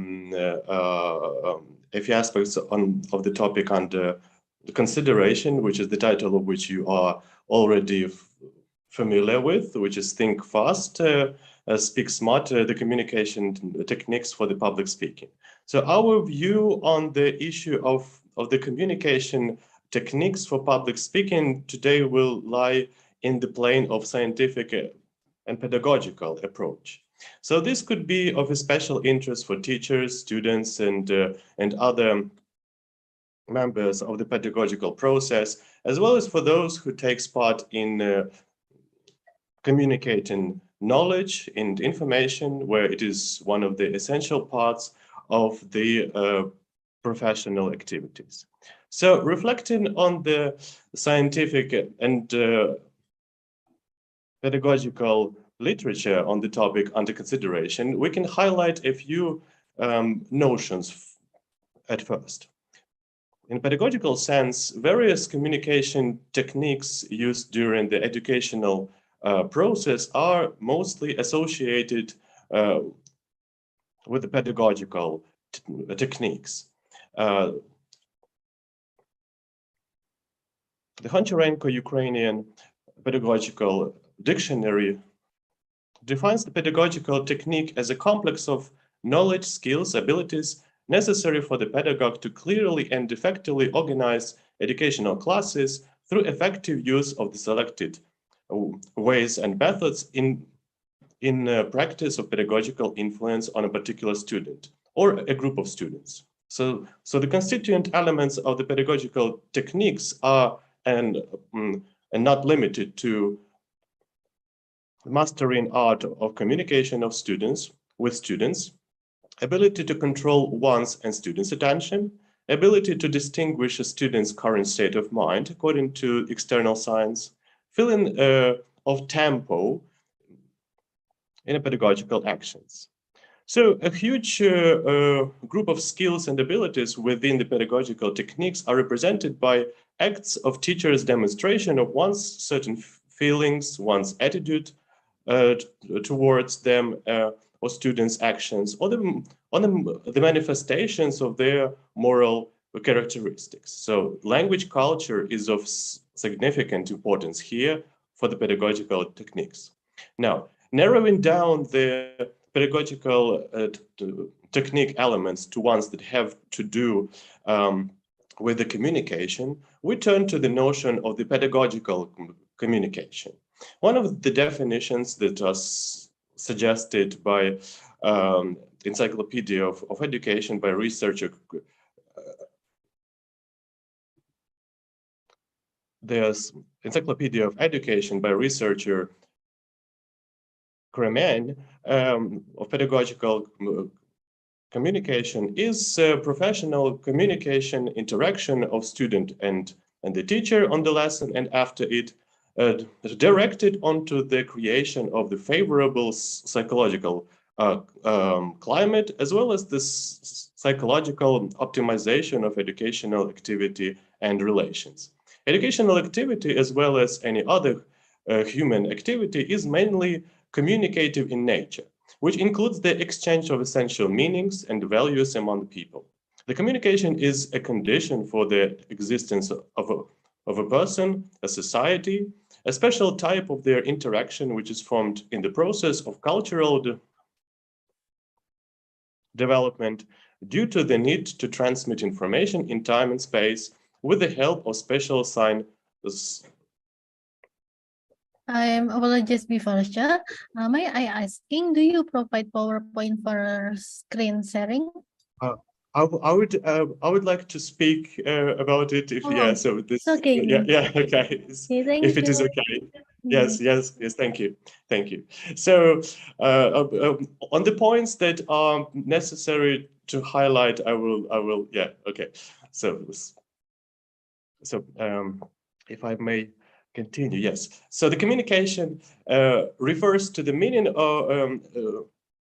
the topic under the consideration, which is the title of which you are already familiar with, which is Think Fast, Speak Smart, the communication techniques for the public speaking. So our view on the issue of the communication techniques for public speaking today will lie in the plane of scientific and pedagogical approach. So this could be of a special interest for teachers, students, and other members of the pedagogical process, as well as for those who takes part in communicating knowledge and information, where it is one of the essential parts of the professional activities. So reflecting on the scientific and pedagogical literature on the topic under consideration, we can highlight a few notions at first. In pedagogical sense, various communication techniques used during the educational process are mostly associated with the pedagogical techniques. The UniRank Ukrainian Pedagogical Dictionary defines the pedagogical technique as a complex of knowledge, skills, abilities necessary for the pedagogue to clearly and effectively organize educational classes through effective use of the selected ways and methods in practice of pedagogical influence on a particular student or a group of students. So the constituent elements of the pedagogical techniques are and not limited to mastering art of communication of students with students, ability to control one's and students' attention, ability to distinguish a student's current state of mind according to external signs, feeling of tempo in pedagogical actions. So a huge group of skills and abilities within the pedagogical techniques are represented by acts of teachers' demonstration of one's certain feelings, one's attitude towards them or students' actions, or the manifestations of their moral characteristics. So language culture is of significant importance here for the pedagogical techniques. Now, narrowing down the pedagogical technique elements to ones that have to do with the communication, we turn to the notion of the pedagogical communication. One of the definitions that was suggested by Encyclopedia of Education by researcher there's Encyclopedia of Education by researcher Kremen of pedagogical communication is professional communication interaction of student and the teacher on the lesson and after it, directed onto the creation of the favorable psychological climate, as well as this psychological optimization of educational activity and relations. Educational activity, as well as any other human activity, is mainly communicative in nature, which includes the exchange of essential meanings and values among people. The communication is a condition for the existence of a person, a society, a special type of their interaction, which is formed in the process of cultural development due to the need to transmit information in time and space with the help of special signs. I apologize before, Shah. May I asking, do you provide PowerPoint for screen sharing? I would like to speak about it if so this it's okay. okay Thank if it is you. okay. Yes, thank you. So on the points that are necessary to highlight, I will okay. So if I may continue, yes. So the communication refers to the meaning of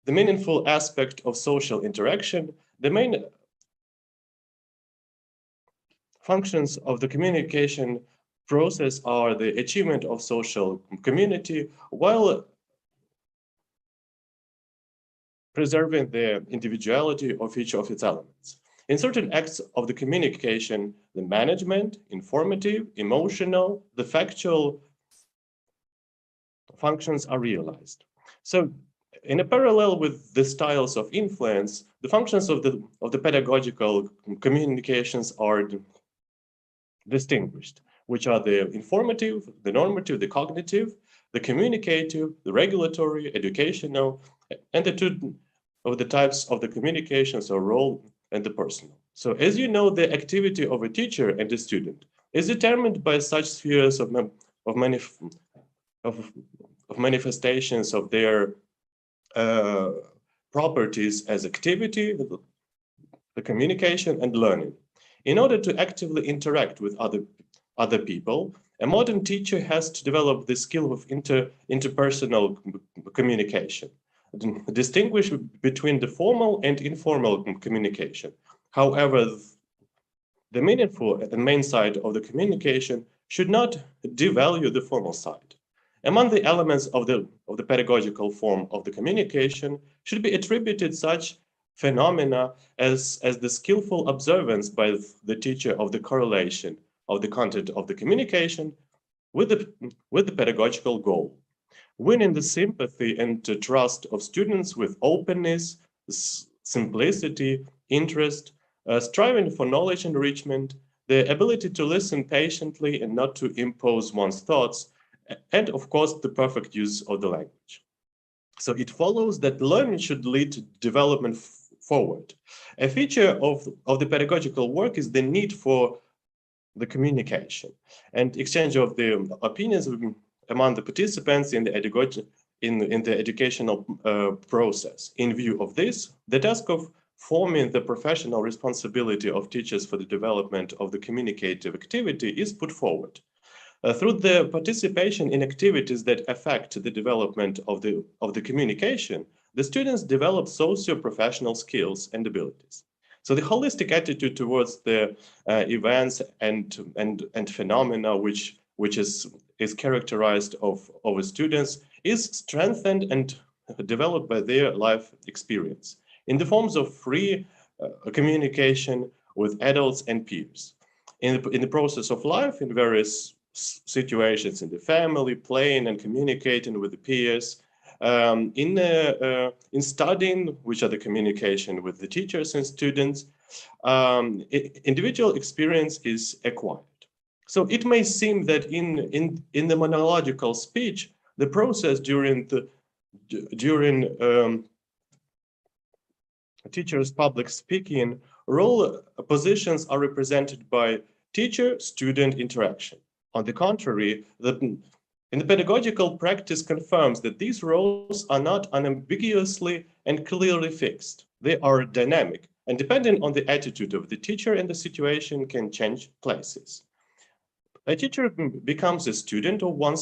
the meaningful aspect of social interaction. The main functions of the communication process are the achievement of social community while preserving the individuality of each of its elements. In certain acts of the communication, the management, informative, emotional, the factual functions are realized. So in a parallel with the styles of influence, the functions of the pedagogical communications are distinguished, which are the informative, the normative, the cognitive, the communicative, the regulatory, educational, and the two of the types of the communications or role and the personal. So as you know, the activity of a teacher and a student is determined by such spheres of manifestations of their properties as activity, the communication, and learning. In order to actively interact with other people, a modern teacher has to develop the skill of interpersonal communication, distinguish between the formal and informal communication. However, the meaningful and main side of the communication should not devalue the formal side. Among the elements of the pedagogical form of the communication should be attributed such phenomena as the skillful observance by the teacher of the correlation of the content of the communication with the pedagogical goal, winning the sympathy and trust of students with openness, simplicity, interest, striving for knowledge enrichment, the ability to listen patiently and not to impose one's thoughts, and of course, the perfect use of the language. So it follows that learning should lead to development forward. A feature of the pedagogical work is the need for the communication and exchange of the opinions among the participants in the educational process. In view of this, the task of forming the professional responsibility of teachers for the development of the communicative activity is put forward. Through the participation in activities that affect the development of the communication, the students develop socio-professional skills and abilities. So the holistic attitude towards the events and phenomena which is characterized of our students is strengthened and developed by their life experience in the forms of free communication with adults and peers. In the process of life, in various situations in the family, playing and communicating with the peers, in studying, which are the communication with the teachers and students, individual experience is acquired. So it may seem that in the monological speech, the process during teachers' public speaking role positions are represented by teacher-student interaction. On the contrary, in the pedagogical practice confirms that these roles are not unambiguously and clearly fixed. They are dynamic and depending on the attitude of the teacher and the situation can change places. A teacher becomes a student or one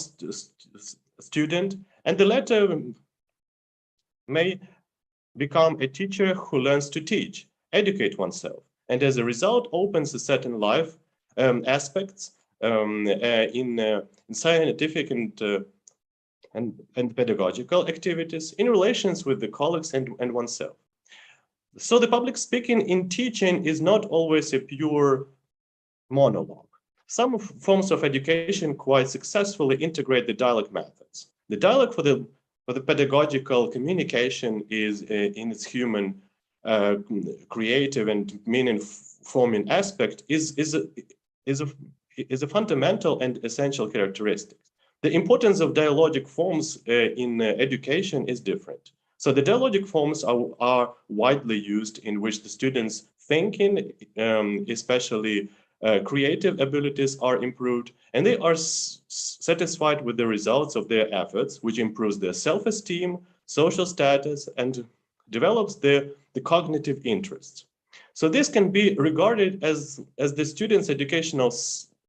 student, and the latter may become a teacher who learns to teach, educate oneself, and as a result opens a certain life aspects in scientific and pedagogical activities in relations with the colleagues and oneself. So the public speaking in teaching is not always a pure monologue. Some forms of education quite successfully integrate the dialogue methods. The dialogue for the pedagogical communication is in its human, creative and meaning-forming aspect is a fundamental and essential characteristic. The importance of dialogic forms in education is different. So the dialogic forms are widely used in which the students' thinking, especially creative abilities, are improved, and they are satisfied with the results of their efforts, which improves their self-esteem, social status, and develops the cognitive interests. So this can be regarded as the student's educational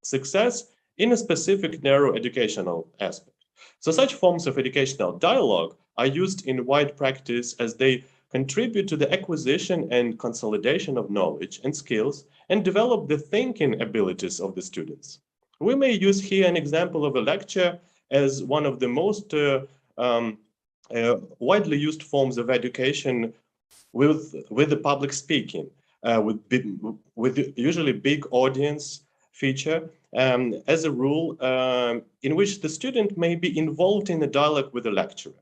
success in a specific narrow educational aspect. So such forms of educational dialogue are used in wide practice as they contribute to the acquisition and consolidation of knowledge and skills and develop the thinking abilities of the students. We may use here an example of a lecture as one of the most widely used forms of education with the public speaking, with usually big audience feature, as a rule, in which the student may be involved in a dialogue with the lecturer.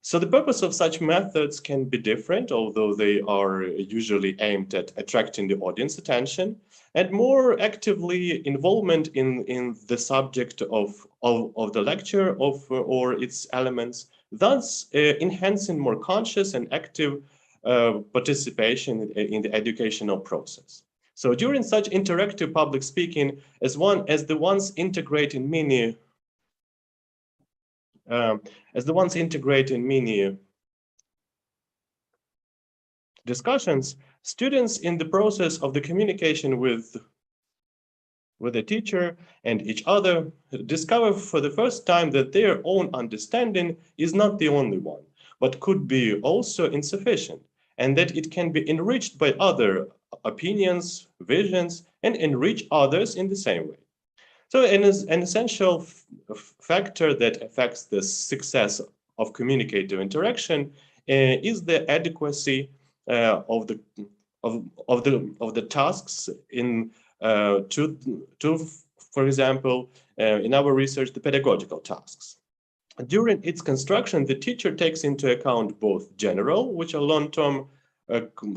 So the purpose of such methods can be different, although they are usually aimed at attracting the audience attention and more actively involvement in the subject of the lecture or its elements, thus enhancing more conscious and active participation in the educational process. So during such interactive public speaking, as the ones integrating many discussions, students in the process of the communication with the teacher and each other discover for the first time that their own understanding is not the only one, but could be also insufficient, and that it can be enriched by other opinions, visions, and enrich others in the same way. So an essential factor that affects the success of communicative interaction is the adequacy of the tasks for example, in our research, the pedagogical tasks. During its construction, the teacher takes into account both general, which are long-term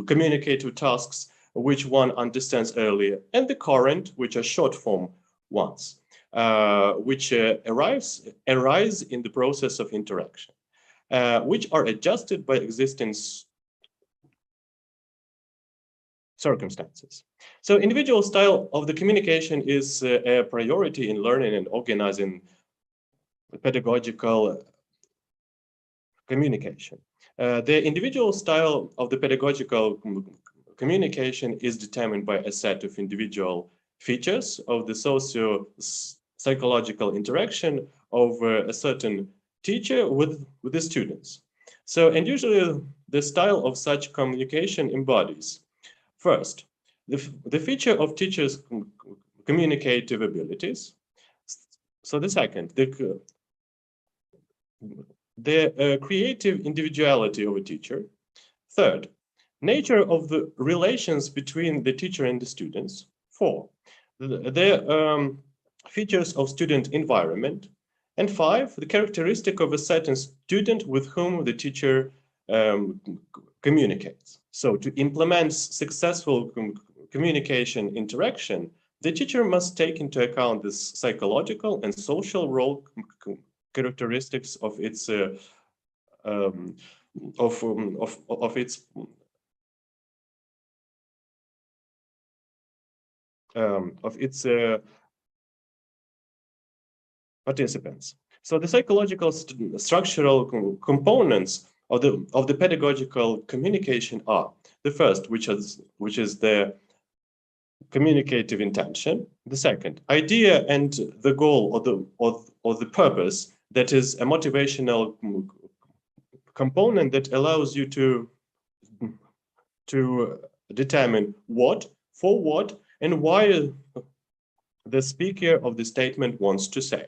communicative tasks, which one understands earlier, and the current, which are short-form ones, which arise in the process of interaction, which are adjusted by existing circumstances. So individual style of the communication is a priority in learning and organizing pedagogical communication. The individual style of the pedagogical communication is determined by a set of individual features of the socio-psychological interaction of a certain teacher with the students. So, and usually the style of such communication embodies, first, the feature of teachers' communicative abilities. So the second, the creative individuality of a teacher. Third, nature of the relations between the teacher and the students. Four, the features of student environment. And five, the characteristic of a certain student with whom the teacher communicates. So to implement successful communication interaction, the teacher must take into account the psychological and social role characteristics of its participants. So the psychological structural components of the pedagogical communication are the first, which is the communicative intention. The second, idea and the goal or the purpose, that is a motivational component that allows you to determine what, for what, and why the speaker of the statement wants to say.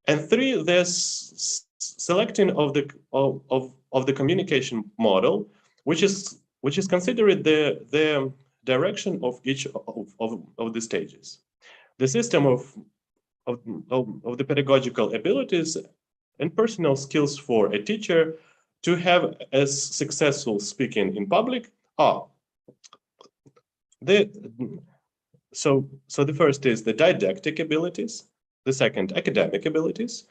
And three, there's selecting of the communication model, which is considered the direction of each of the stages. The system of the pedagogical abilities and personal skills for a teacher to have as successful speaking in public are so the first is the didactic abilities, the second academic abilities,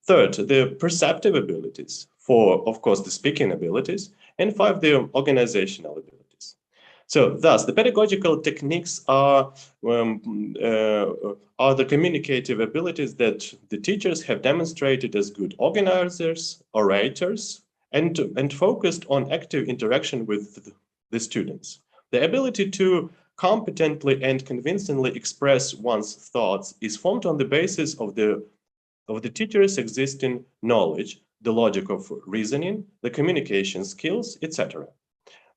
third the perceptive abilities, four of course the speaking abilities, and five the organizational abilities. So thus the pedagogical techniques are the communicative abilities that the teachers have demonstrated as good organizers, orators, and focused on active interaction with the students. The ability to competently and convincingly express one's thoughts is formed on the basis of the teacher's existing knowledge, the logic of reasoning, the communication skills, etc.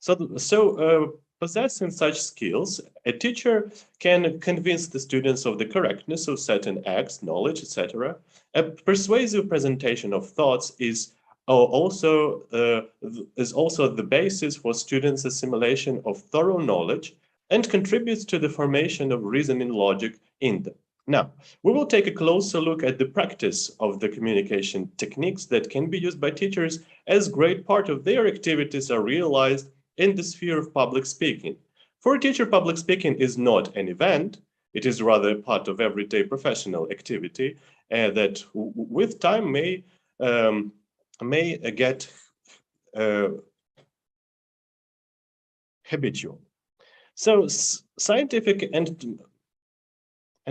So possessing such skills, a teacher can convince the students of the correctness of certain acts, knowledge, etc. A persuasive presentation of thoughts is also the basis for students' assimilation of thorough knowledge and contributes to the formation of reasoning logic in them. Now, we will take a closer look at the practice of the communication techniques that can be used by teachers, as great part of their activities are realized in the sphere of public speaking. For a teacher, public speaking is not an event. It is rather part of everyday professional activity that with time may get habitual. So scientific and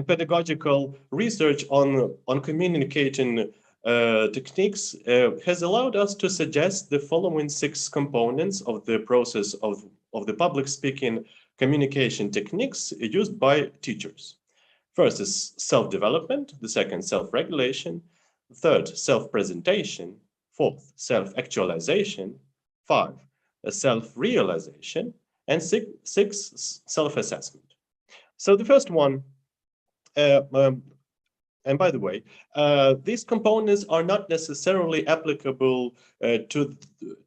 pedagogical research on communicating techniques has allowed us to suggest the following 6 components of the process of the public speaking communication techniques used by teachers. First is self-development, the second self-regulation, third self-presentation, fourth self-actualization, 5 self-realization, and 6 self-assessment. So the first one, and by the way, these components are not necessarily applicable to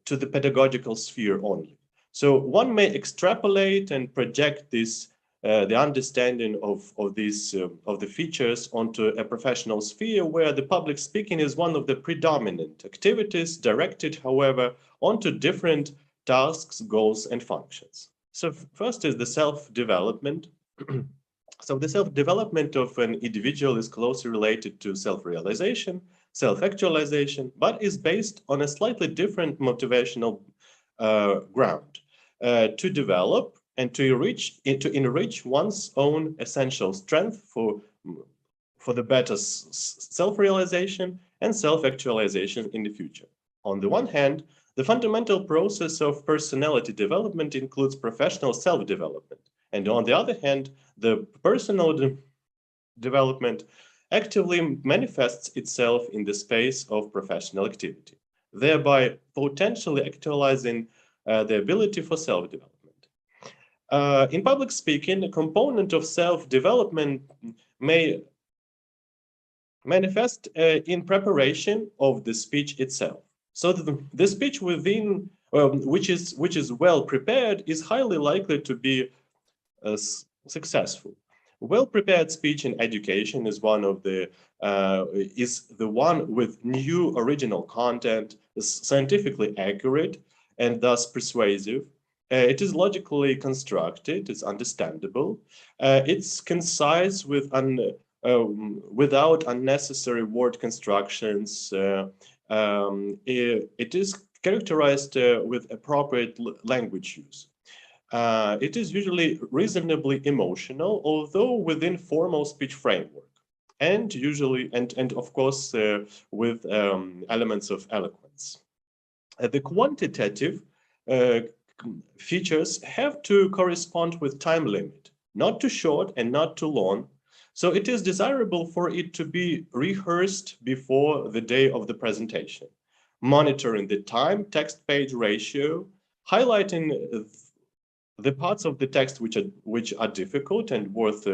the pedagogical sphere only. So one may extrapolate and project this, the understanding of the features onto a professional sphere where the public speaking is one of the predominant activities, directed, however, onto different tasks, goals, and functions. So first is the self-development. So the self-development of an individual is closely related to self-realization, self-actualization, but is based on a slightly different motivational ground to develop and to enrich one's own essential strength for the better self-realization and self-actualization in the future. On the one hand, the fundamental process of personality development includes professional self-development. And on the other hand, the personal development actively manifests itself in the space of professional activity. thereby potentially actualizing the ability for self-development. In public speaking, a component of self-development may manifest in preparation of the speech itself. So the speech within, which is well prepared, is highly likely to be successful. Well-prepared speech in education is the one with new original content, is scientifically accurate and thus persuasive. It is logically constructed, it's understandable, it's concise without unnecessary word constructions. It is characterized with appropriate language use. It is usually reasonably emotional, although within formal speech framework, and usually, and of course, with elements of eloquence. The quantitative features have to correspond with time limit, not too short and not too long. So it is desirable for it to be rehearsed before the day of the presentation, monitoring the time text page ratio, highlighting the parts of the text which are difficult and worth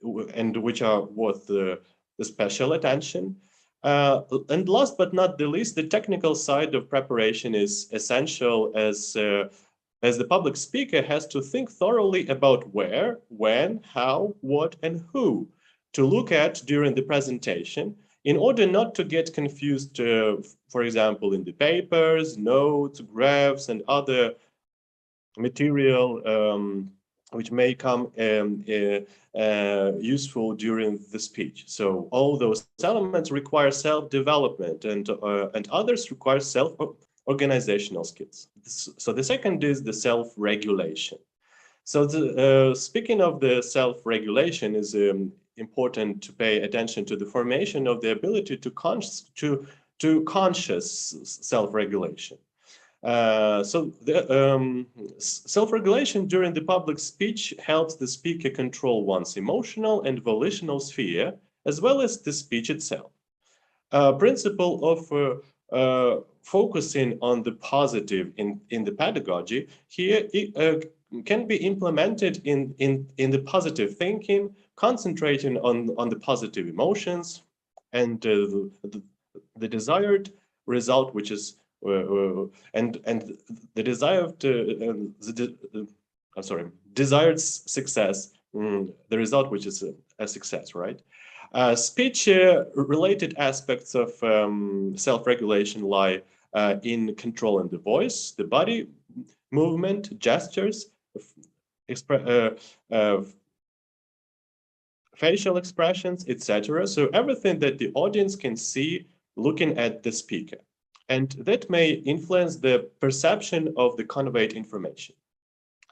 which are worth the special attention. And last but not the least, the technical side of preparation is essential, as the public speaker has to think thoroughly about where, when, how, what, and who to look at during the presentation in order not to get confused, for example, in the papers, notes, graphs, and other material which may come useful during the speech. So all those elements require self-development, and others require self-organizational skills. So the second is the self-regulation. So speaking of the self-regulation, is important to pay attention to the formation of the ability to conscious self-regulation. So the self-regulation during the public speech helps the speaker control one's emotional and volitional sphere, as well as the speech itself. Principle of focusing on the positive in the pedagogy here can be implemented in the positive thinking, concentrating on the positive emotions and the desired result, which is and the desired success, the result which is a success, right? Speech related aspects of self-regulation lie in controlling the voice, the body movement, gestures, facial expressions, etc. So everything that the audience can see looking at the speaker. And that may influence the perception of the conveyed information.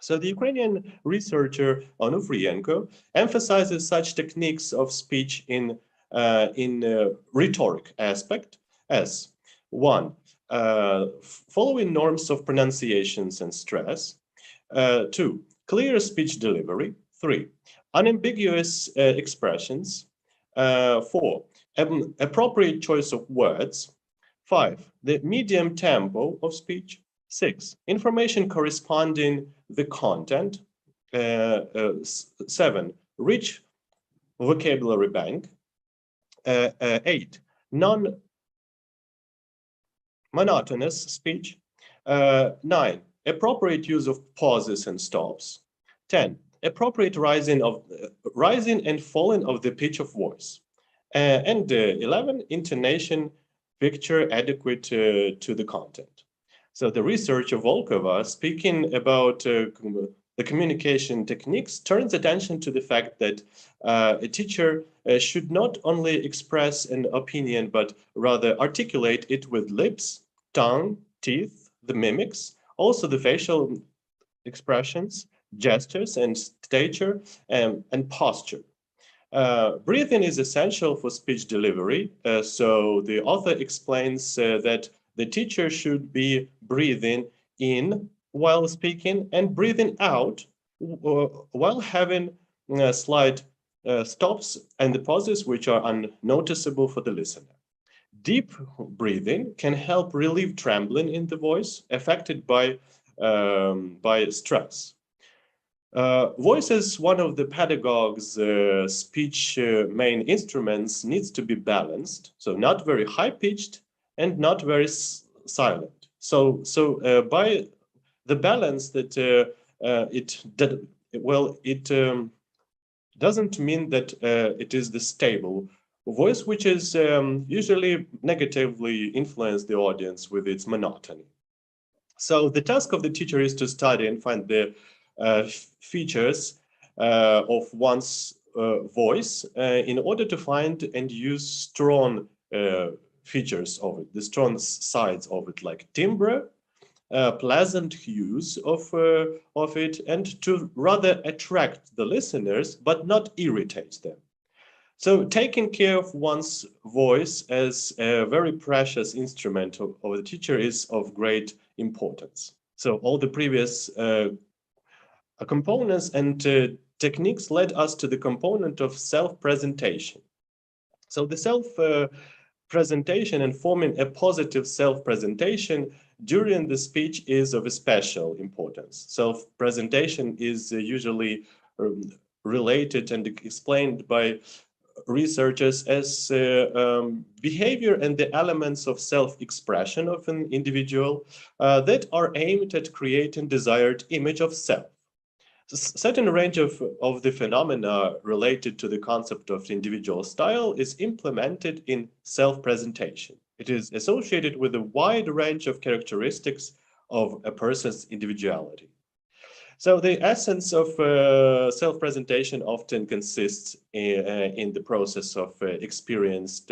So the Ukrainian researcher Liashenko emphasizes such techniques of speech in rhetoric aspect as 1, following norms of pronunciations and stress, 2, clear speech delivery, 3, unambiguous expressions, 4, appropriate choice of words, 5, the medium tempo of speech, 6, information corresponding the content, 7, rich vocabulary bank, 8, non-monotonous speech, 9, appropriate use of pauses and stops, 10, appropriate rising and falling of the pitch of voice, and 11, intonation picture adequate to the content. So the research of Volkova, speaking about the communication techniques, turns attention to the fact that a teacher should not only express an opinion, but rather articulate it with lips, tongue, teeth, the mimics, also the facial expressions, gestures, and stature, and posture. Breathing is essential for speech delivery. So the author explains that the teacher should be breathing in while speaking and breathing out while having slight stops and the pauses which are unnoticeable for the listener. Deep breathing can help relieve trembling in the voice affected by stress. Voice as one of the pedagogue's speech main instruments needs to be balanced, so not very high-pitched and not very silent. So by the balance that it doesn't mean that it is the stable voice, which is usually negatively influence the audience with its monotony. So the task of the teacher is to study and find the features of one's voice in order to find and use strong features of it, the strong sides of it, like timbre, pleasant hues of it, and to rather attract the listeners but not irritate them. So taking care of one's voice as a very precious instrument of the teacher is of great importance. So all the previous components and techniques led us to the component of self-presentation. So the self-presentation and forming a positive self-presentation during the speech is of a special importance. Self-presentation is usually related and explained by researchers as behavior and the elements of self-expression of an individual that are aimed at creating desired image of self. A certain range of the phenomena related to the concept of individual style is implemented in self-presentation. It is associated with a wide range of characteristics of a person's individuality. So the essence of self-presentation often consists in the process of experienced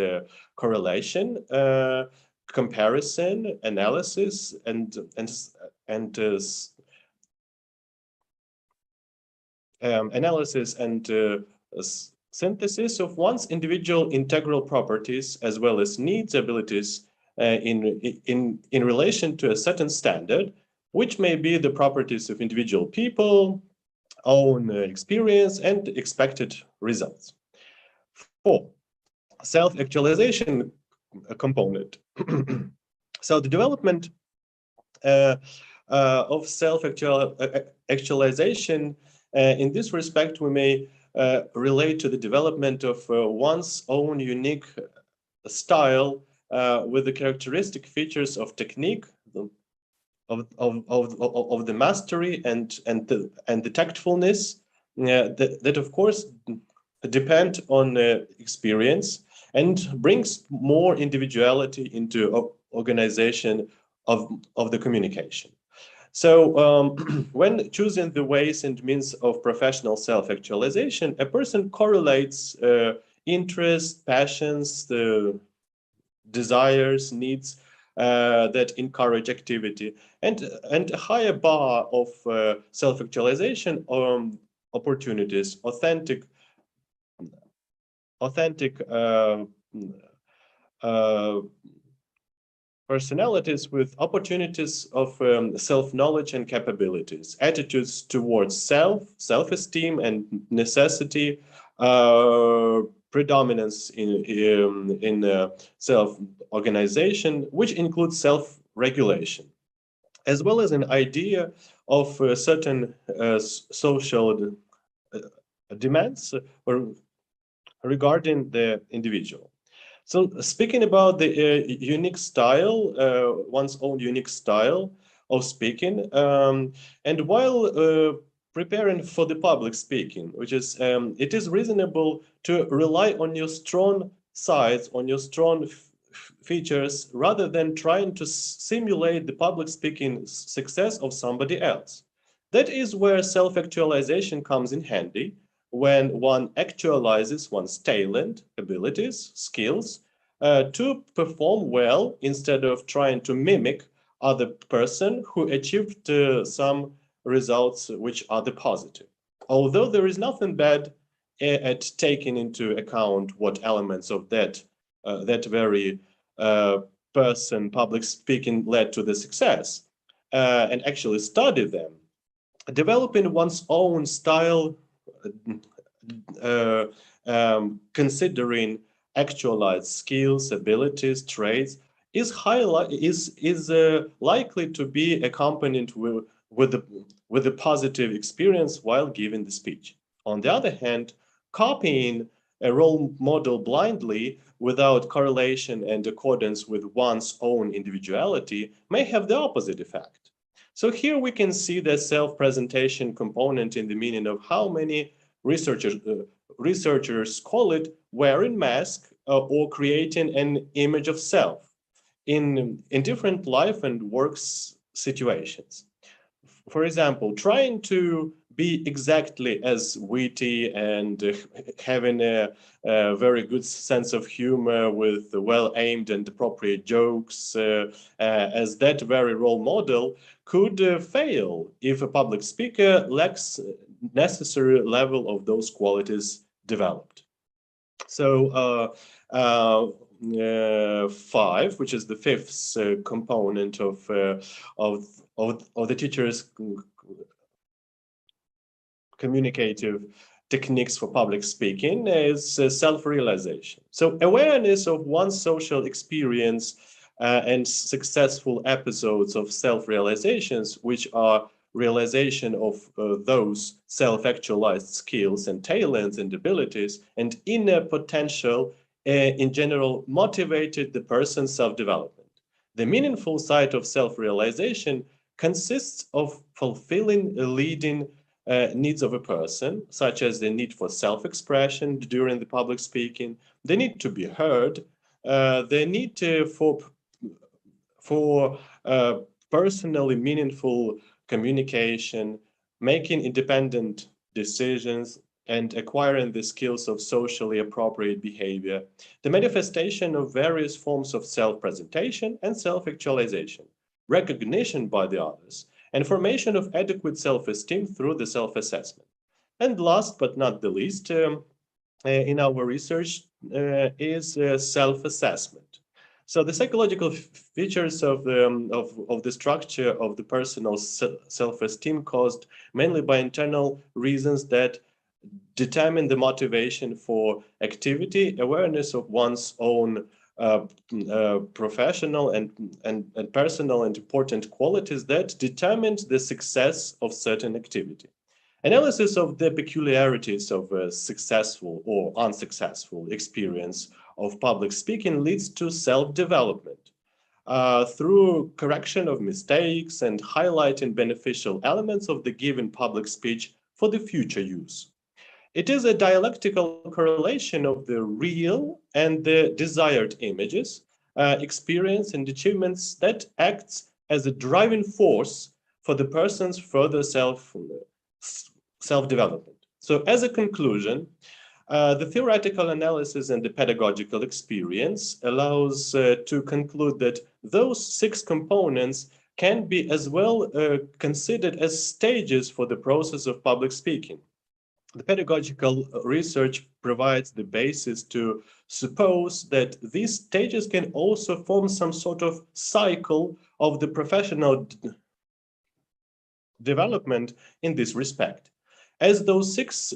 correlation, comparison, analysis, and synthesis of one's individual integral properties as well as needs, abilities in relation to a certain standard, which may be the properties of individual people, own experience, and expected results. 4. Self-actualization component. So the development of self-actualization, in this respect, we may relate to the development of one's own unique style with the characteristic features of technique, of the mastery and the tactfulness that of course depend on experience and brings more individuality into organization of the communication. So when choosing the ways and means of professional self-actualization, a person correlates interests, passions, the desires, needs that encourage activity, and a higher bar of self-actualization opportunities, authentic personalities with opportunities of self-knowledge and capabilities, attitudes towards self-esteem and necessity, predominance in self-organization, which includes self-regulation, as well as an idea of certain social demands regarding the individual. So speaking about the unique style, one's own unique style of speaking, and while preparing for the public speaking, which is, it is reasonable to rely on your strong sides, on your strong features, rather than trying to simulate the public speaking success of somebody else. That is where self-actualization comes in handy, when one actualizes one's talent, abilities, skills, to perform well instead of trying to mimic other person who achieved some results which are the positive. Although there is nothing bad at taking into account what elements of that very person public speaking led to the success, and actually study them, developing one's own style, considering self-actualized skills, abilities, traits is likely to be accompanied with a positive experience while giving the speech. On the other hand, copying a role model blindly without correlation and accordance with one's own individuality may have the opposite effect. So here we can see the self-presentation component in the meaning of how many researchers call it wearing mask or creating an image of self in different life and works situations. For example, trying to be exactly as witty and having a very good sense of humor with well-aimed and appropriate jokes as that very role model could fail if a public speaker lacks necessary level of those qualities developed. So 5, which is the fifth component of the teacher's communicative techniques for public speaking, is self-realization. So awareness of one's social experience and successful episodes of self-realizations, which are realization of those self-actualized skills and talents and abilities and inner potential in general motivated the person's self-development. The meaningful side of self-realization consists of fulfilling leading needs of a person, such as the need for self-expression during the public speaking, the need to be heard, the need for personally meaningful communication, making independent decisions, and acquiring the skills of socially appropriate behavior, the manifestation of various forms of self-presentation and self-actualization, recognition by the others, and formation of adequate self-esteem through the self-assessment. And last but not the least, in our research is self-assessment. So the psychological features of the structure of the personal self-esteem caused mainly by internal reasons that determine the motivation for activity, awareness of one's own professional and personal and important qualities that determined the success of certain activity. Analysis of the peculiarities of a successful or unsuccessful experience of public speaking leads to self-development through correction of mistakes and highlighting beneficial elements of the given public speech for the future use. It is a dialectical correlation of the real and the desired images, experience and achievements that acts as a driving force for the person's further self-development. So as a conclusion, the theoretical analysis and the pedagogical experience allows to conclude that those 6 components can be as well considered as stages for the process of public speaking. The pedagogical research provides the basis to suppose that these stages can also form some sort of cycle of the professional development in this respect, as those 6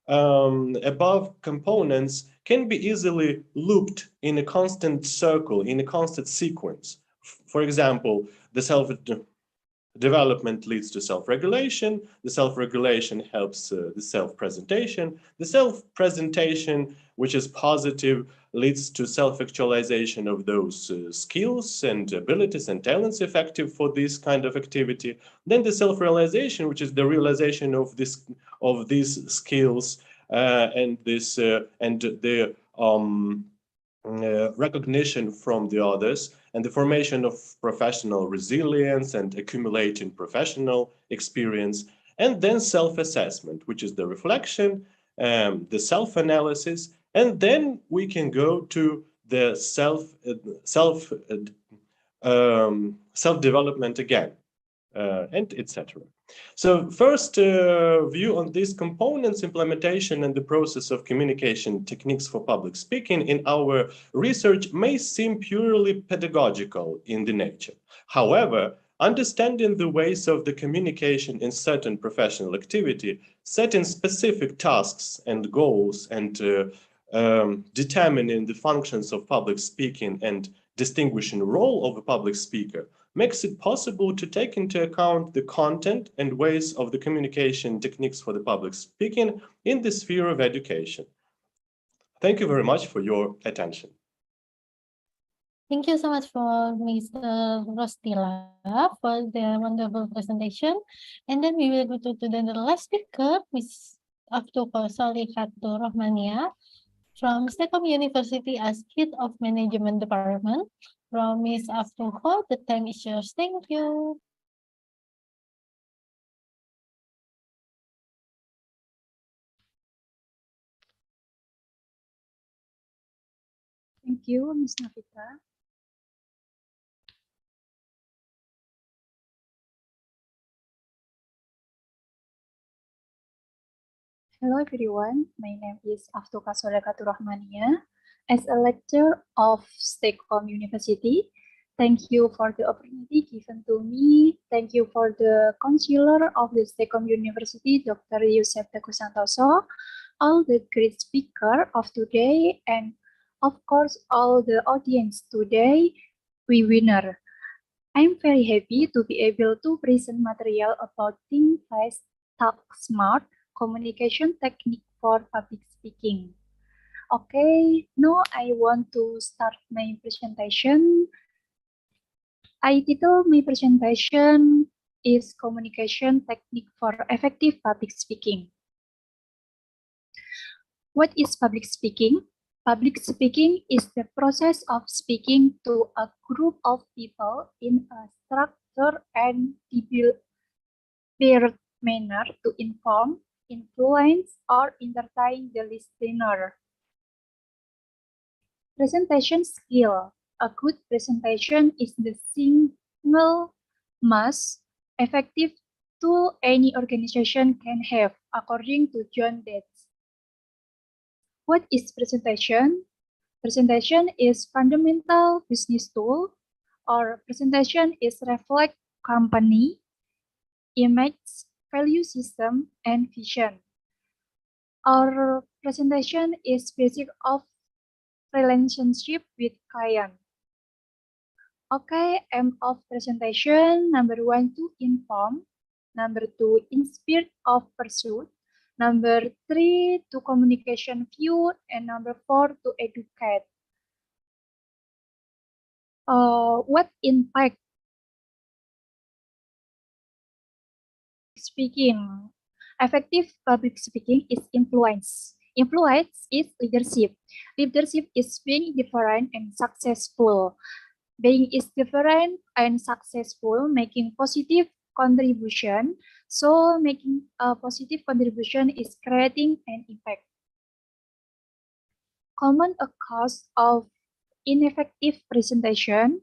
above components can be easily looped in a constant circle, in a constant sequence. For example, the self-development leads to self-regulation, the self-regulation helps the self-presentation, the self-presentation, which is positive, leads to self-actualization of those skills and abilities and talents effective for this kind of activity. Then the self-realization, which is the realization of these skills and the recognition from the others, and the formation of professional resilience and accumulating professional experience, and then self-assessment, which is the reflection, the self-analysis, and then we can go to the self-development again, and etc. So first view on these components, implementation and the process of communication techniques for public speaking in our research may seem purely pedagogical in the nature. However, understanding the ways of the communication in certain professional activity, setting specific tasks and goals and determining the functions of public speaking and distinguishing the role of a public speaker makes it possible to take into account the content and ways of the communication techniques for the public speaking in the sphere of education. Thank you very much for your attention. Thank you so much for Mr. Rostyslav for the wonderful presentation. And then we will go to the last speaker, Ms. Aftuqa Sholikatur Rohmania from STEKOM University as Head of Management Department. From Ms. Aftuqa, the time is yours. Thank you. Thank you, Ms. Novita. Hello everyone, my name is Aftuqa Sholikatur Rohmania. As a lecturer of STEKOM University, thank you for the opportunity given to me. Thank you for the counselor of the STEKOM University, Dr. Teguh Santoso, all the great speaker of today, and of course, all the audience today, webinar. I'm very happy to be able to present material about Think Fast, Talk Smart, communication technique for public speaking. Okay, now I want to start my presentation. I title my presentation is Communication Technique for Effective Public Speaking. What is public speaking? Public speaking is the process of speaking to a group of people in a structured and deliberate manner to inform, influence, or entertain the listener. Presentation skill. A good presentation is the single most effective tool any organization can have, according to John Dets. What is presentation? Presentation is fundamental business tool, or presentation is reflect company, image, value system, and vision. Our presentation is basic of relationship with client. Okay, aim of presentation, number 1, to inform, number 2, inspire of pursuit, number 3, to communication view, and number 4, to educate. What impact speaking? Effective public speaking is influence. Influence is leadership. Leadership is being different and successful. Being is different and successful, making positive contribution. So making a positive contribution is creating an impact. Common cause of ineffective presentation.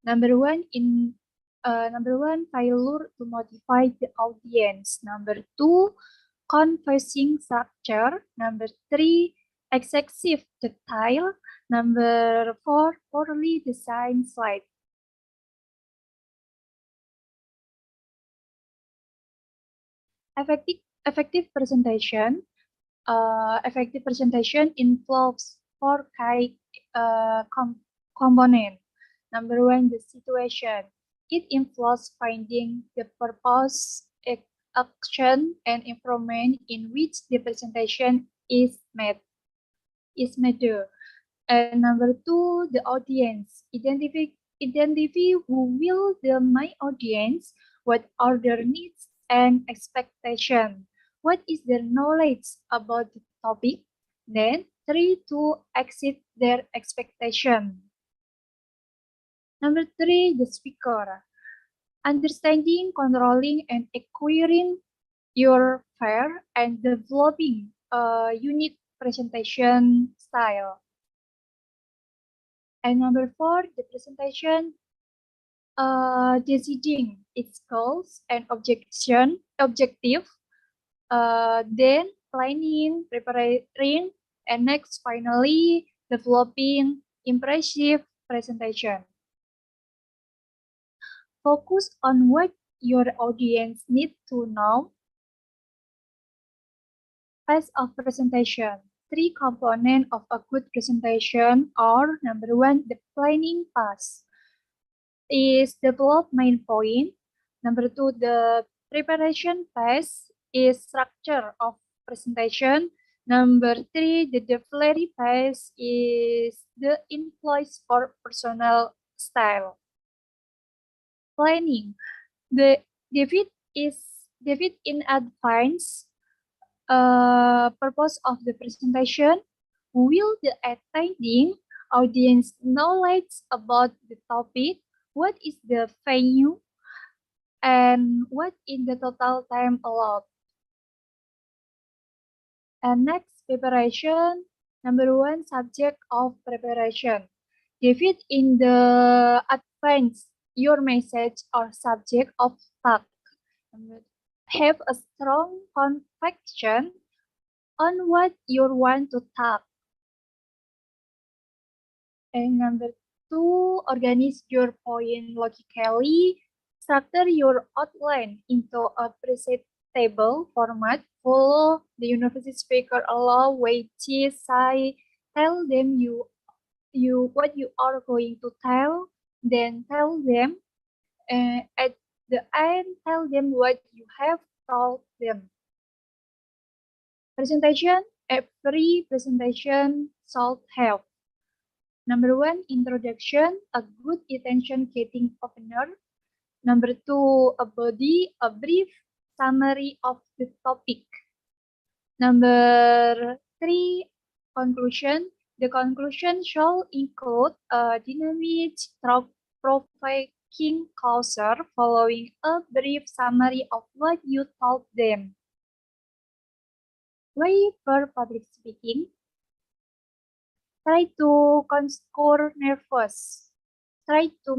Number one, failure to motivate the audience. Number 2, confusing structure. Number 3, excessive detail. Number 4, poorly designed slide. Effective presentation. Effective presentation involves 4 key components. Number 1, the situation. It involves finding the purpose, action, and information in which the presentation is made. And number 2, the audience. Identify who will be my audience, what are their needs and expectation, what is their knowledge about the topic. Then 3, to exceed their expectation. Number 3, the speaker. Understanding, controlling, and acquiring your fare and developing a unique presentation style. And number 4, the presentation, deciding its goals and objective. Then planning, preparing, and next, finally, developing impressive presentation. Focus on what your audience needs to know. Phase of presentation. three components of a good presentation are: number one, the planning phase is develop main point. Number two, the preparation phase is structure of presentation. Number three, the delivery phase is the influence for personal style. Planning. The David in advance purpose of the presentation. Will the attending audience knowledge about the topic? What is the venue? And what is the total time allowed? And next, preparation. Number one, subject of preparation. David in the advance your message or subject of talk. Have a strong conviction on what you want to talk. And number two, organize your point logically. Structure your outline into a presentable format. Follow the university speaker along which say, tell them what you are going to tell, then tell them at the end, tell them what you have told them. Presentation. Every presentation should have: number one, introduction, a good attention-getting opener. Number two, a body, a brief summary of the topic. Number three, conclusion. The conclusion shall include a dynamic, thought-provoking closure following a brief summary of what you told them. Way for public speaking. Try to conquer nervous. Try to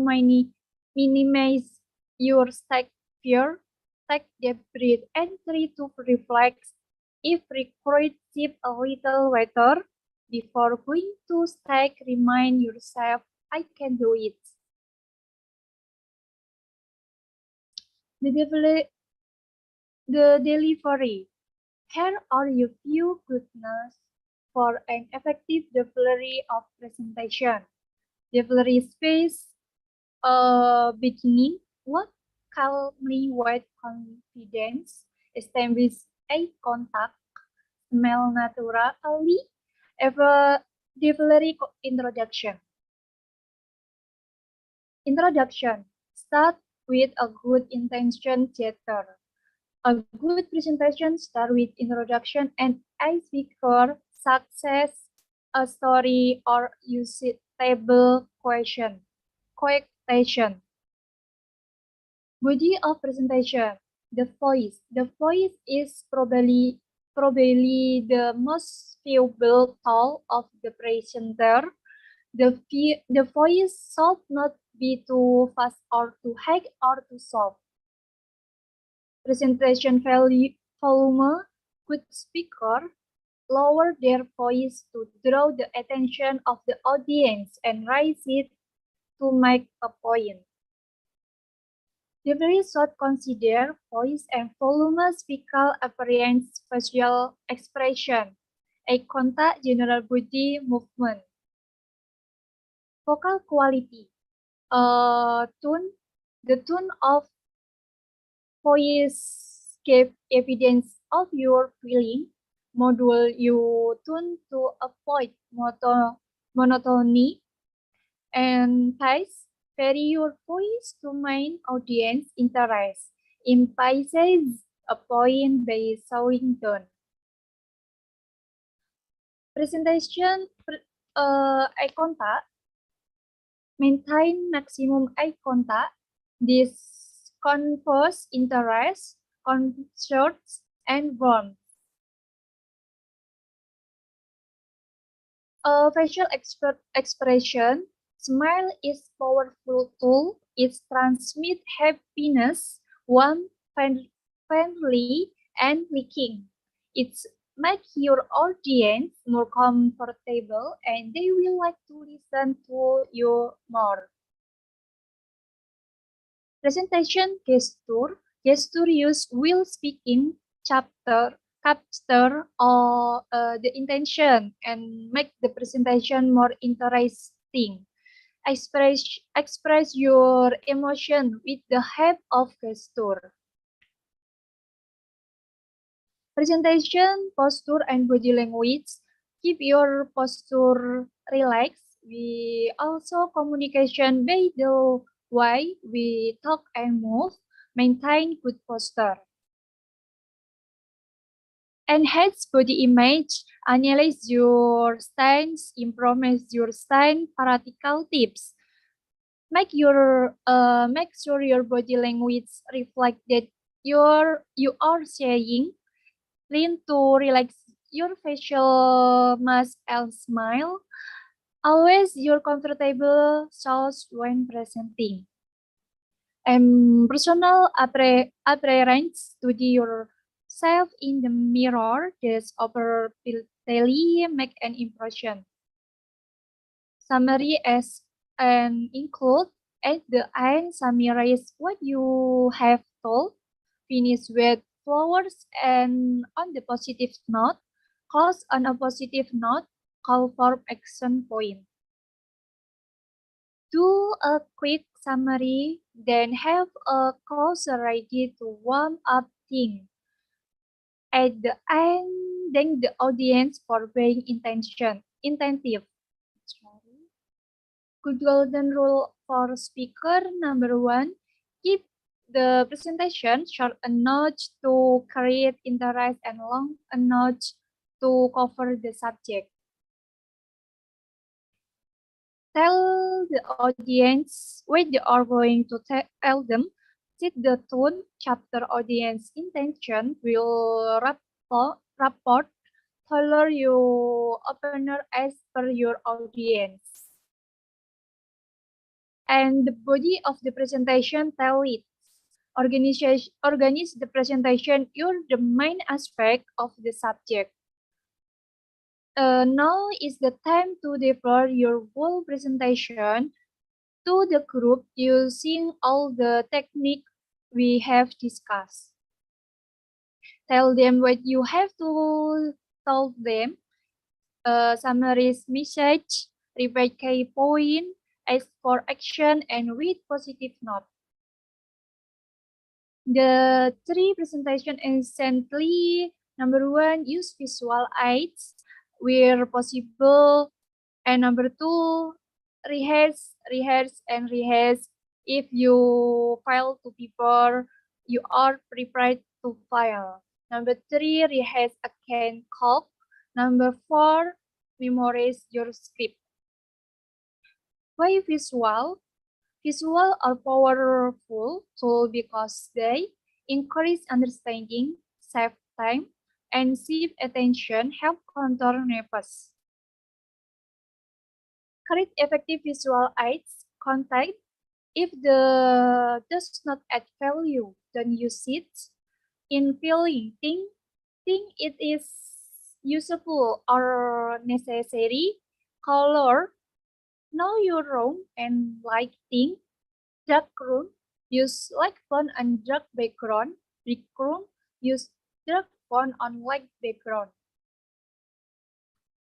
minimize your stage fear. Take deep breath and try to reflect. If required, sip a little water. Before going to stage, remind yourself, I can do it. The delivery. Here are a few good notes for an effective delivery of presentation. Delivery space. Beginning. Walk calmly with confidence. Establish eye contact. Smell naturally. Delivery introduction. Introduction. Start with a good intention gesture. A good presentation starts with introduction and icebreaker, success, a story, or usable question. Quotation. Body of presentation. The voice. The voice is probably the most valuable tool of the presenter. The voice should not be too fast or too high or too soft. Presentation volume. Good speaker lower their voice to draw the attention of the audience and raise it to make a point. Delivery should consider voice and volume, speaker appearance, facial expression, eye contact, general body movement. Vocal quality. Tone. The tone of voice give evidence of your feeling. Module your tone to avoid monotony. And pace. Vary your voice to main audience interest. Emphasize a point by showing tone. Presentation eye contact. Maintain maximum eye contact. This confers interest, concerns, and warmth. Facial expression. Smile is powerful tool. It transmits happiness, warmth, friendly, and clicking. It makes your audience more comfortable, and they will like to listen to you more. Presentation gesture. Gesture used while speaking, capture all the intention and make the presentation more interesting. Express your emotion with the help of gesture. Presentation, posture, and body language. Keep your posture relaxed. We also communication by the way we talk and move. Maintain good posture. Enhance body image. Analyze your stance. Improve your stance. Practical tips. Make sure your body language reflect that you are saying. Lean to relax your facial mask and smile. Always your comfortable sauce when presenting. And personal appearance, study yourself in the mirror. Just appropriately make an impression. Summary as and include at the end summarize what you have told. Finish with flowers and on the positive note. Close on a positive note. Call for action point. Do a quick summary, then have a closer ready to warm up thing. At the end, thank the audience for being attentive. Good golden rule for speaker. Number 1, keep the presentation short enough to create interest and long enough to cover the subject. Tell the audience what you are going to tell them. Set the tone. Chapter audience intention will rapport. Tailor your opener as per your audience. And the body of the presentation tell it. Organize the presentation. You're the main aspect of the subject. Now is the time to defer your whole presentation to the group using all the technique we have discussed. Tell them what you have to tell them. Summarize message, repeat key point, ask for action, and read positive note. The 3 presentation essentially. Number 1, use visual aids where possible, and number 2, rehearse. If you fail to prepare, you are prepared to fail. Number 3, rehearse again, call. Number 4, memorize your script. Why visual? Visual are powerful tool because they increase understanding, save time, and save attention, help control nervous. Create effective visual aids. Content. If the does not add value, don't use it. In feeling, think it is useful or necessary. Color. Know your room and lighting. Dark room. Use light font on dark background. Big room. Use dark font on light background.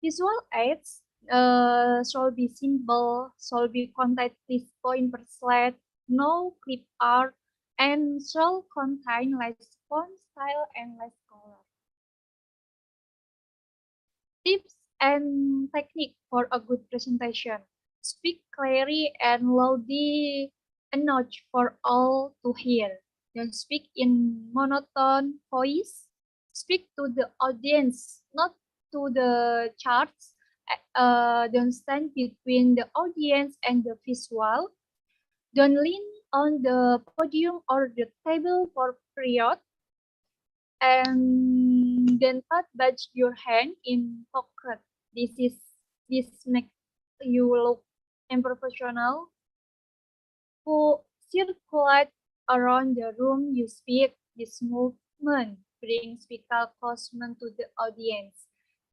Visual aids shall be simple, shall be contain this point per slide, no clip art, and shall contain less font style and less color. Tips and technique for a good presentation. Speak clearly and loudly enough for all to hear. Don't speak in monotone voice. Speak to the audience, not to the charts. Don't stand between the audience and the visual. Don't lean on the podium or the table for period. And then not budge your hand in pocket. This makes you look unprofessional. Who circulate around the room you speak. This movement brings speaker closer to the audience.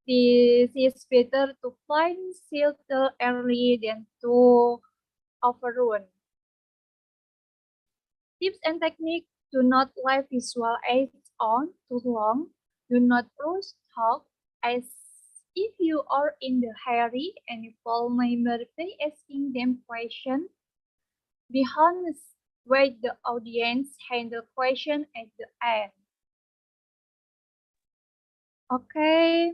This is better to find shelter early than to overrun. Tips and technique: do not leave visual aids on too long. Do not rush talk as if you are in the hurry and you follow member by asking them questions. Be honest with the audience, handle question at the end. Okay.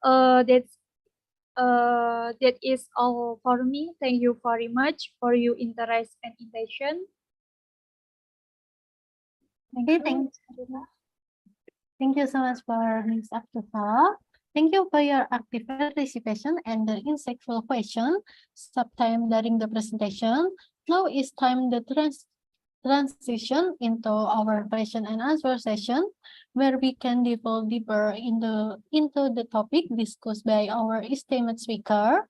That is all for me. Thank you very much for your interest and attention. Okay, thank you so much for Ms. Aftuqa. Thank you for your active participation and the insightful question sometime during the presentation. Now it's time the transition into our question and answer session, where we can delve deeper into the topic discussed by our esteemed speaker.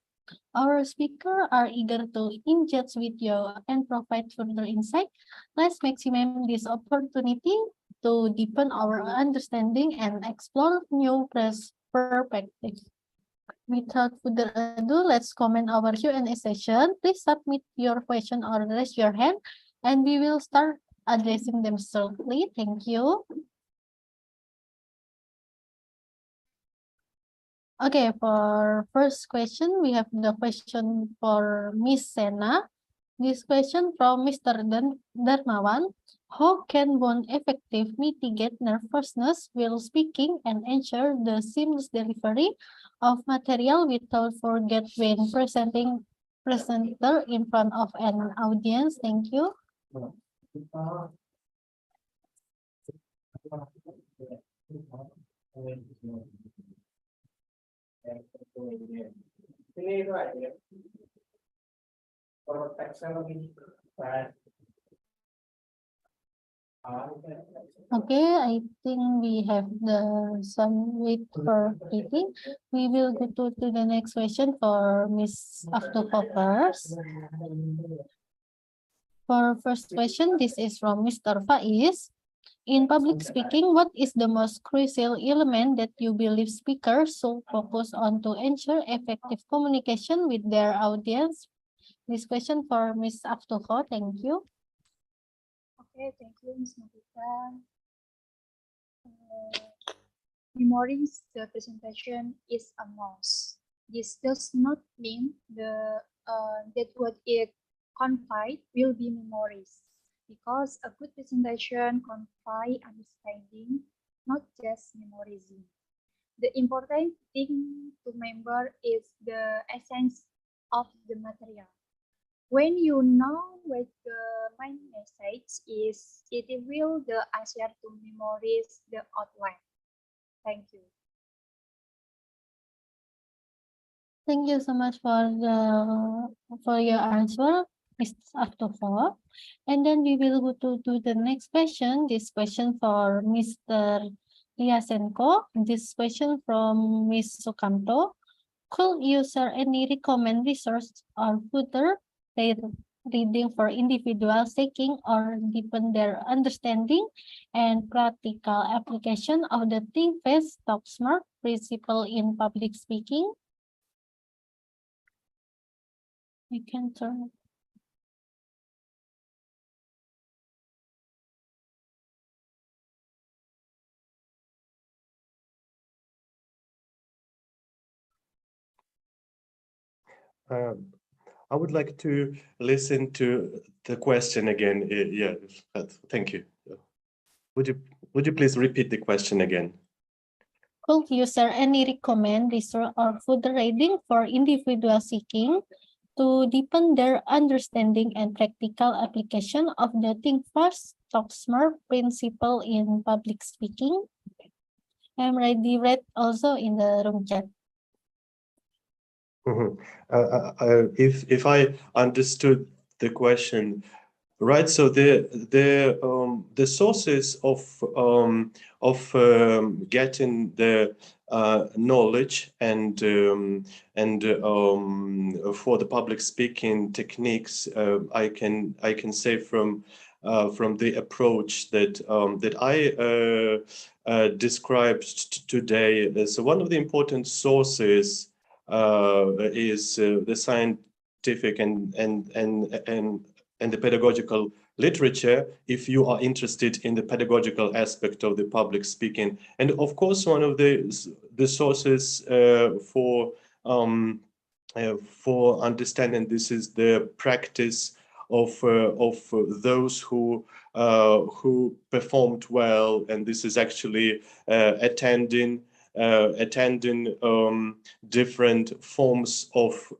Our speakers are eager to engage with you and provide further insight. Let's maximize this opportunity to deepen our understanding and explore new perspectives. Without further ado, let's comment our Q&A session. Please submit your question or raise your hand, and we will start addressing them shortly. Thank you. Okay, for first question, we have the question for Miss Sheena. This question from Mr. Darmawan. How can one effective mitigate nervousness while speaking and ensure the seamless delivery of material without forget when presenting presenter in front of an audience? Thank you. Okay, I think we have some wait for Katie. We will go to the next question for Miss Aftuqa first. For first question, this is from Mr. Faiz. In public speaking, what is the most crucial element that you believe speakers should focus on to ensure effective communication with their audience? This question for Ms. Aftuqa. Thank you. Okay, thank you, Ms. Novita. Memories the presentation is a must. This does not mean that what it conveyed will be memories, because a good presentation convey understanding, not just memorizing. The important thing to remember is the essence of the material. When you know what the main message is, it will the easier to memorize the outline. Thank you. Thank you so much for your answer, Ms. Aftuqa. And then we will go to the next question. This question for Mr. Liashenko. This question from Ms. Sukamto. Could you share any recommend resource or further reading for individuals seeking or deepen their understanding and practical application of the Think Fast, Talk Smart principle in public speaking? You can turn. I would like to listen to the question again. Yeah, thank you. Would you please repeat the question again? Could you share any recommend resource or further reading for individuals seeking to deepen their understanding and practical application of the Think Fast, Talk Smart principle in public speaking? I'm ready read also in the room chat. If I understood the question right, so the sources of getting the knowledge and for the public speaking techniques, I can say from the approach that I described today. So one of the important sources is the scientific and the pedagogical literature if you are interested in the pedagogical aspect of the public speaking. And of course, one of the sources for understanding this is the practice of those who performed well, and this is actually attending different forms of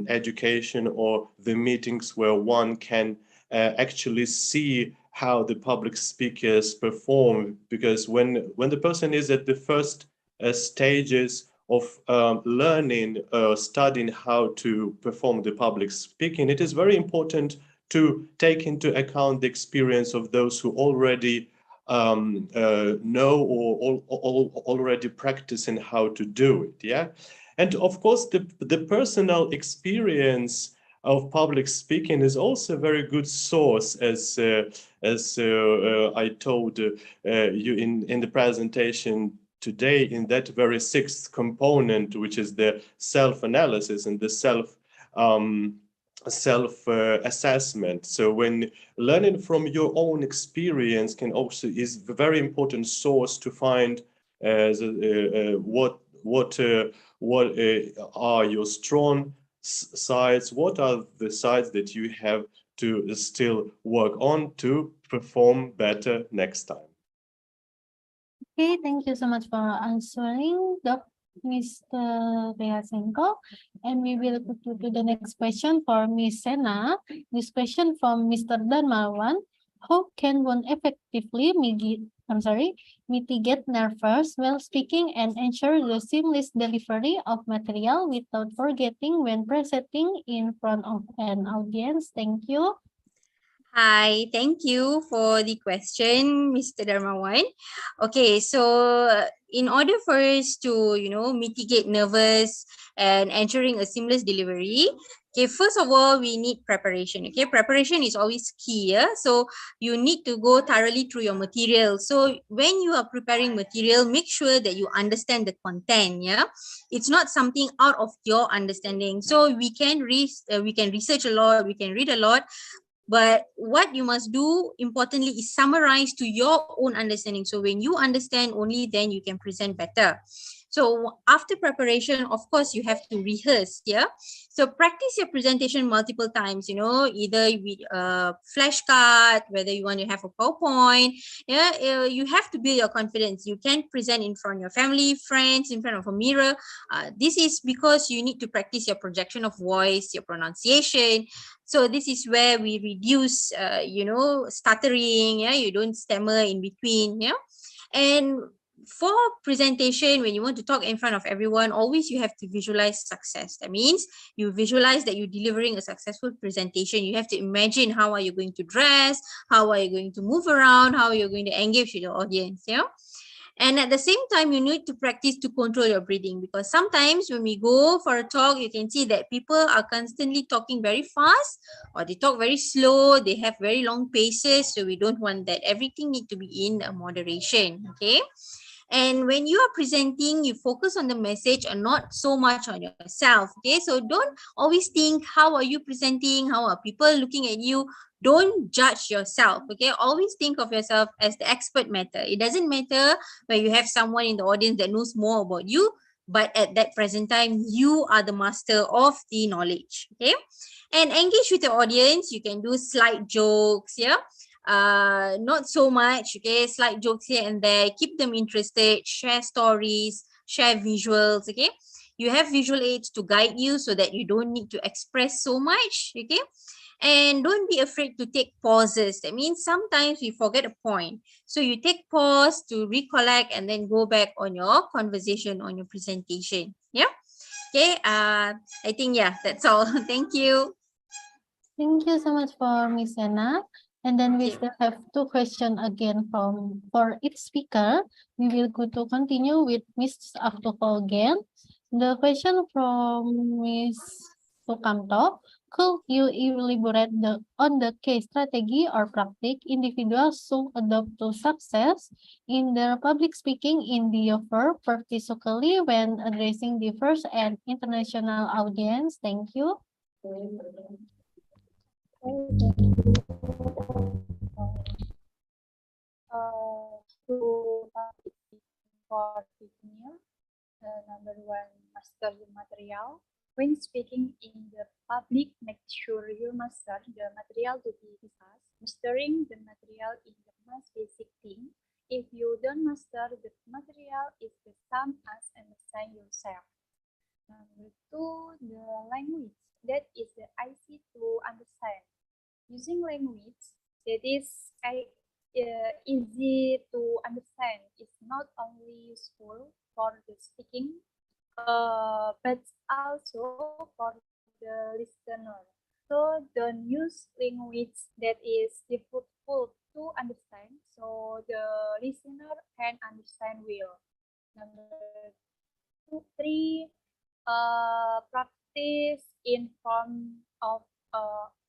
education, or the meetings where one can actually see how the public speakers perform, because when the person is at the first stages of learning, studying how to perform the public speaking, it is very important to take into account the experience of those who already know or already practicing how to do it. Yeah, and of course the personal experience of public speaking is also a very good source, as I told you in the presentation today, in that very sixth component, which is the self-analysis and the self-assessment. So when learning from your own experience is a very important source to find what are your strong sides, what are the sides that you have to still work on to perform better next time. Okay, thank you so much for answering, Mr. Liashenko. And we will go to the next question for Ms. Sheena. This question from Mr. Darmawan. How can one effectively mitigate nervous while speaking and ensure the seamless delivery of material without forgetting when presenting in front of an audience? Thank you. Hi, thank you for the question, Mr. Darmawan. Okay, so in order for us to, mitigate nervous and ensuring a seamless delivery, okay, first of all, we need preparation. Okay, preparation is always key. Yeah? So you need to go thoroughly through your material. So when you are preparing material, make sure that you understand the content. Yeah, it's not something out of your understanding. So we can research a lot, we can read a lot. But what you must do, importantly, is summarize to your own understanding. So when you understand, only then you can present better. So after preparation, of course, you have to rehearse. Yeah. So practice your presentation multiple times, either with a flashcard, whether you want to have a PowerPoint. Yeah, you have to build your confidence. You can present in front of your family, friends, in front of a mirror. This is because you need to practice your projection of voice, your pronunciation. So this is where we reduce, stuttering. Yeah, you don't stammer in between. Yeah, and for presentation, when you want to talk in front of everyone, always you have to visualize success. That means you visualize that you're delivering a successful presentation. You have to imagine how are you going to dress, how are you going to move around, how you're going to engage with the audience. Yeah. And at the same time, you need to practice to control your breathing, because sometimes when we go for a talk, you can see that people are constantly talking very fast, or they talk very slow, they have very long paces. So we don't want that. Everything needs to be in a moderation. Okay. And when you are presenting, you focus on the message and not so much on yourself. Okay, so don't always think, how are you presenting? How are people looking at you? Don't judge yourself. Okay, always think of yourself as the expert matter. It doesn't matter when you have someone in the audience that knows more about you, but at that present time, you are the master of the knowledge. Okay, and engage with the audience. You can do slight jokes. Yeah. Not so much, okay, slight jokes here and there, keep them interested, share stories, share visuals. Okay, you have visual aids to guide you so that you don't need to express so much. Okay, and don't be afraid to take pauses. That means sometimes we forget a point, so you take pause to recollect and then go back on your conversation, on your presentation. Yeah. Okay, I think, yeah, that's all. Thank you. Thank you so much for Ms. Sheena. And then we still have two questions again for each speaker. We will go to continue with Ms. Aftuqa again. The question from Ms. Sukamto. Could you elaborate on the case strategy or practice individuals should adopt to success in their public speaking in the offer, particularly when addressing diverse and international audience? Thank you. To for beginner, number one, master the material. When speaking in the public, make sure you master the material to be discussed. Mastering the material is the most basic thing. If you don't master the material, it's the same as understand yourself. Number two, the language. That is the easy to understand. Using language that is easy to understand is not only useful for the speaking, but also for the listener. So don't use language that is difficult to understand, so the listener can understand well. Number three, practice in front of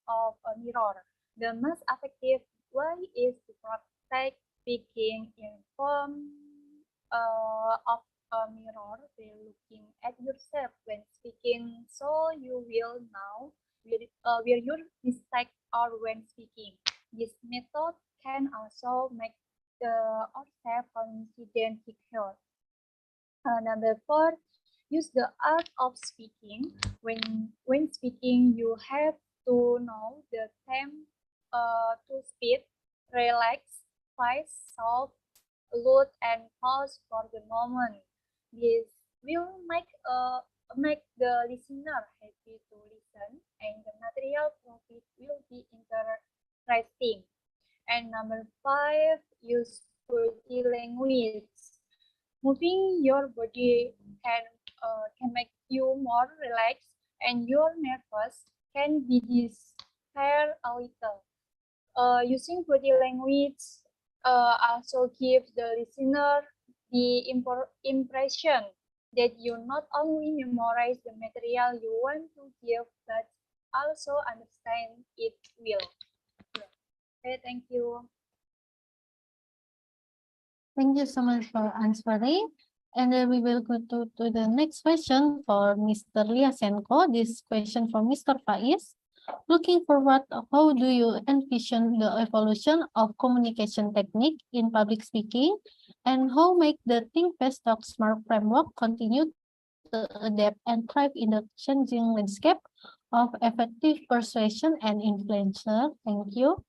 a mirror. The most effective way is to practice speaking in front of a mirror by looking at yourself when speaking, so you will know where your mistakes are when speaking. This method can also make our self-confidence quicker. Number four, use the art of speaking. When speaking, you have to know the time to speak, relax, face, soft, loud, and pause for the moment. This will make the listener happy to listen, and the material profit will be interesting. And number five, use body language. Moving your body can make you more relaxed, and your nervous can be disappear a little. Using body language also gives the listener the impression that you not only memorize the material you want to give, but also understand it well. Okay, thank you. Thank you so much for answering. And then we will go to the next question for Mr. Liashenko. This question from Mr. Faiz. Looking forward, how do you envision the evolution of communication technique in public speaking, and how make the Think Fast Talk Smart framework continue to adapt and thrive in the changing landscape of effective persuasion and influencer? Thank you.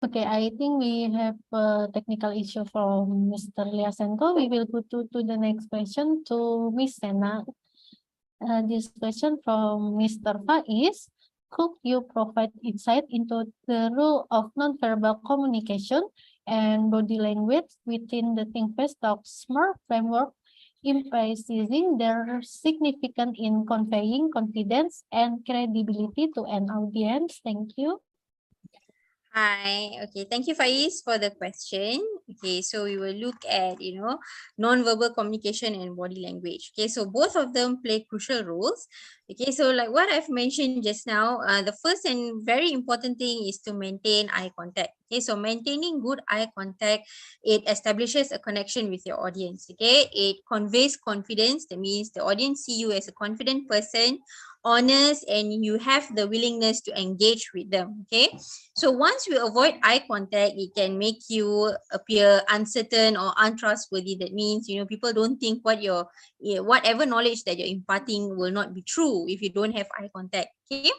Okay, I think we have a technical issue from Mr. Liashenko. We will go to the next question to Miss Sheena. This question from Mr. Faiz. Could you provide insight into the role of nonverbal communication and body language within the Think Fast Talk Smart framework, emphasizing their significance in conveying confidence and credibility to an audience? Thank you. Hi, okay, thank you Faiz for the question. Okay, so we will look at, non-verbal communication and body language. Okay, so both of them play crucial roles. Okay, so like what I've mentioned just now, the first and very important thing is to maintain eye contact. Okay, so maintaining good eye contact, it establishes a connection with your audience. Okay, it conveys confidence. That means the audience see you as a confident person, honest, and you have the willingness to engage with them. Okay, so once you avoid eye contact, it can make you appear uncertain or untrustworthy. That means, people don't think whatever knowledge that you're imparting will not be true if you don't have eye contact. Okay,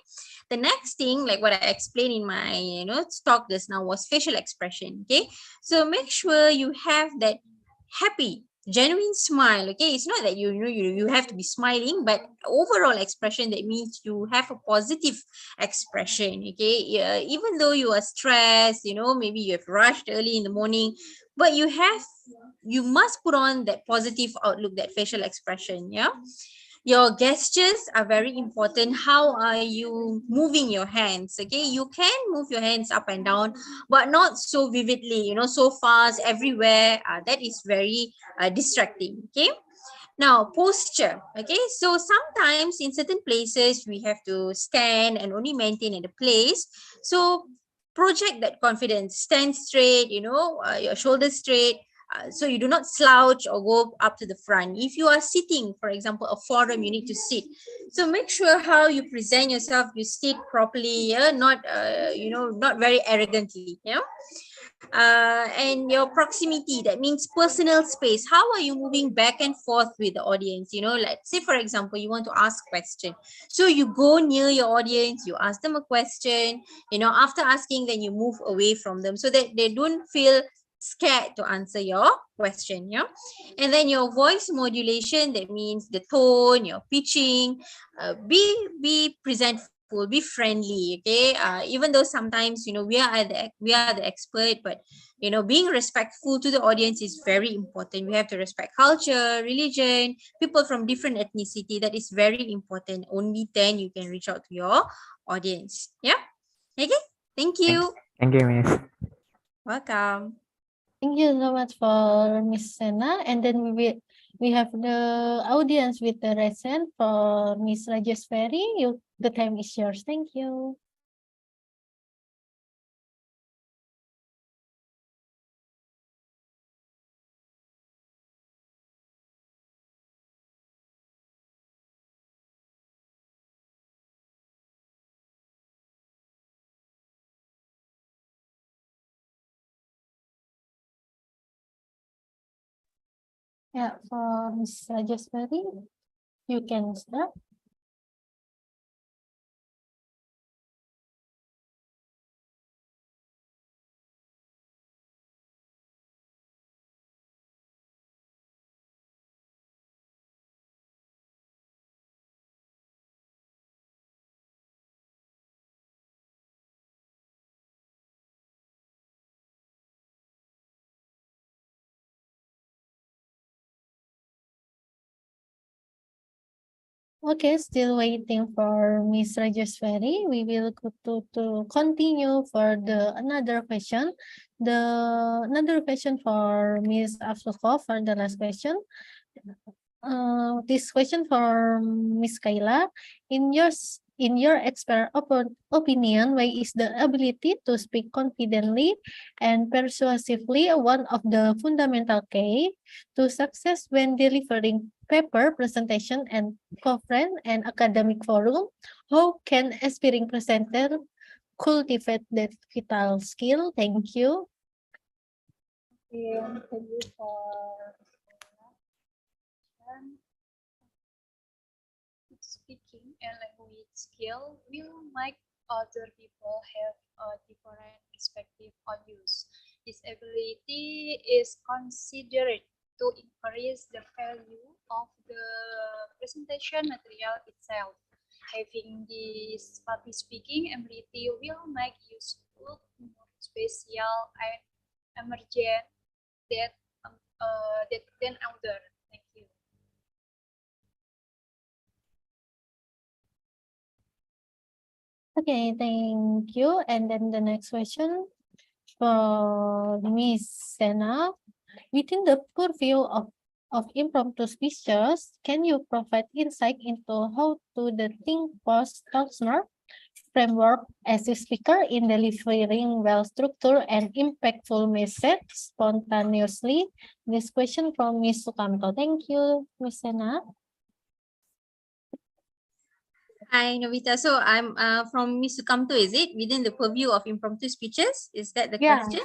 the next thing, like what I explained in my talk just now, was facial expression. Okay, so make sure you have that happy, genuine smile. Okay, it's not that you have to be smiling, but overall expression, that means you have a positive expression. Okay, even though you are stressed, maybe you have rushed early in the morning, but you must put on that positive outlook, that facial expression. Yeah, your gestures are very important. How are you moving your hands? Okay, you can move your hands up and down, but not so vividly, so fast everywhere. That is very distracting. Okay, now posture. Okay, so sometimes in certain places we have to stand and only maintain at a place. So project that confidence, stand straight, your shoulders straight, so you do not slouch or go up to the front. If you are sitting, for example, a forum, you need to sit. So make sure how you present yourself, you sit properly, not not very arrogantly, and your proximity, that means personal space. How are you moving back and forth with the audience? Let's say, for example, you want to ask a question, so you go near your audience, you ask them a question, after asking, then you move away from them so that they don't feel scared to answer your question. And then your voice modulation, that means the tone, your pitching, be presentful, be friendly, okay? Even though sometimes we are the expert, but being respectful to the audience is very important. We have to respect culture, religion, people from different ethnicity. That is very important. Only then you can reach out to your audience. Yeah. Okay. Thank you. Thank you, Miss. Welcome. Thank you so much for Miss Sena. And then we have the audience with the raised hand for Miss Rajeswari. The time is yours. Thank you. Yeah, for Miss Rajeswari, you can start. Okay, still waiting for Miss Rajeswari. We will go to continue for another question. Another question for Miss Aftuqa for the last question. This question for Miss Kayla. In your expert opinion, why is the ability to speak confidently and persuasively one of the fundamental key to success when delivering paper, presentation, and conference and academic forum? How can aspiring presenter cultivate that vital skill? Thank you. Thank you for speaking and language skill will make other people have a different perspective on use. This ability is considered to increase the value of the presentation material itself. Having this public speaking ability will make use look more special and emergent than other. Thank you. Okay, thank you. And then the next question for Miss Sena. Within the purview of impromptu speeches, can you provide insight into how to the think post talk smart framework as a speaker in delivering well-structured and impactful message spontaneously? This question from Miss Sukamto. Thank you, Miss Sena. Hi, Novita. So I'm from Miss Sukamto, is it? Within the purview of impromptu speeches? Is that the question?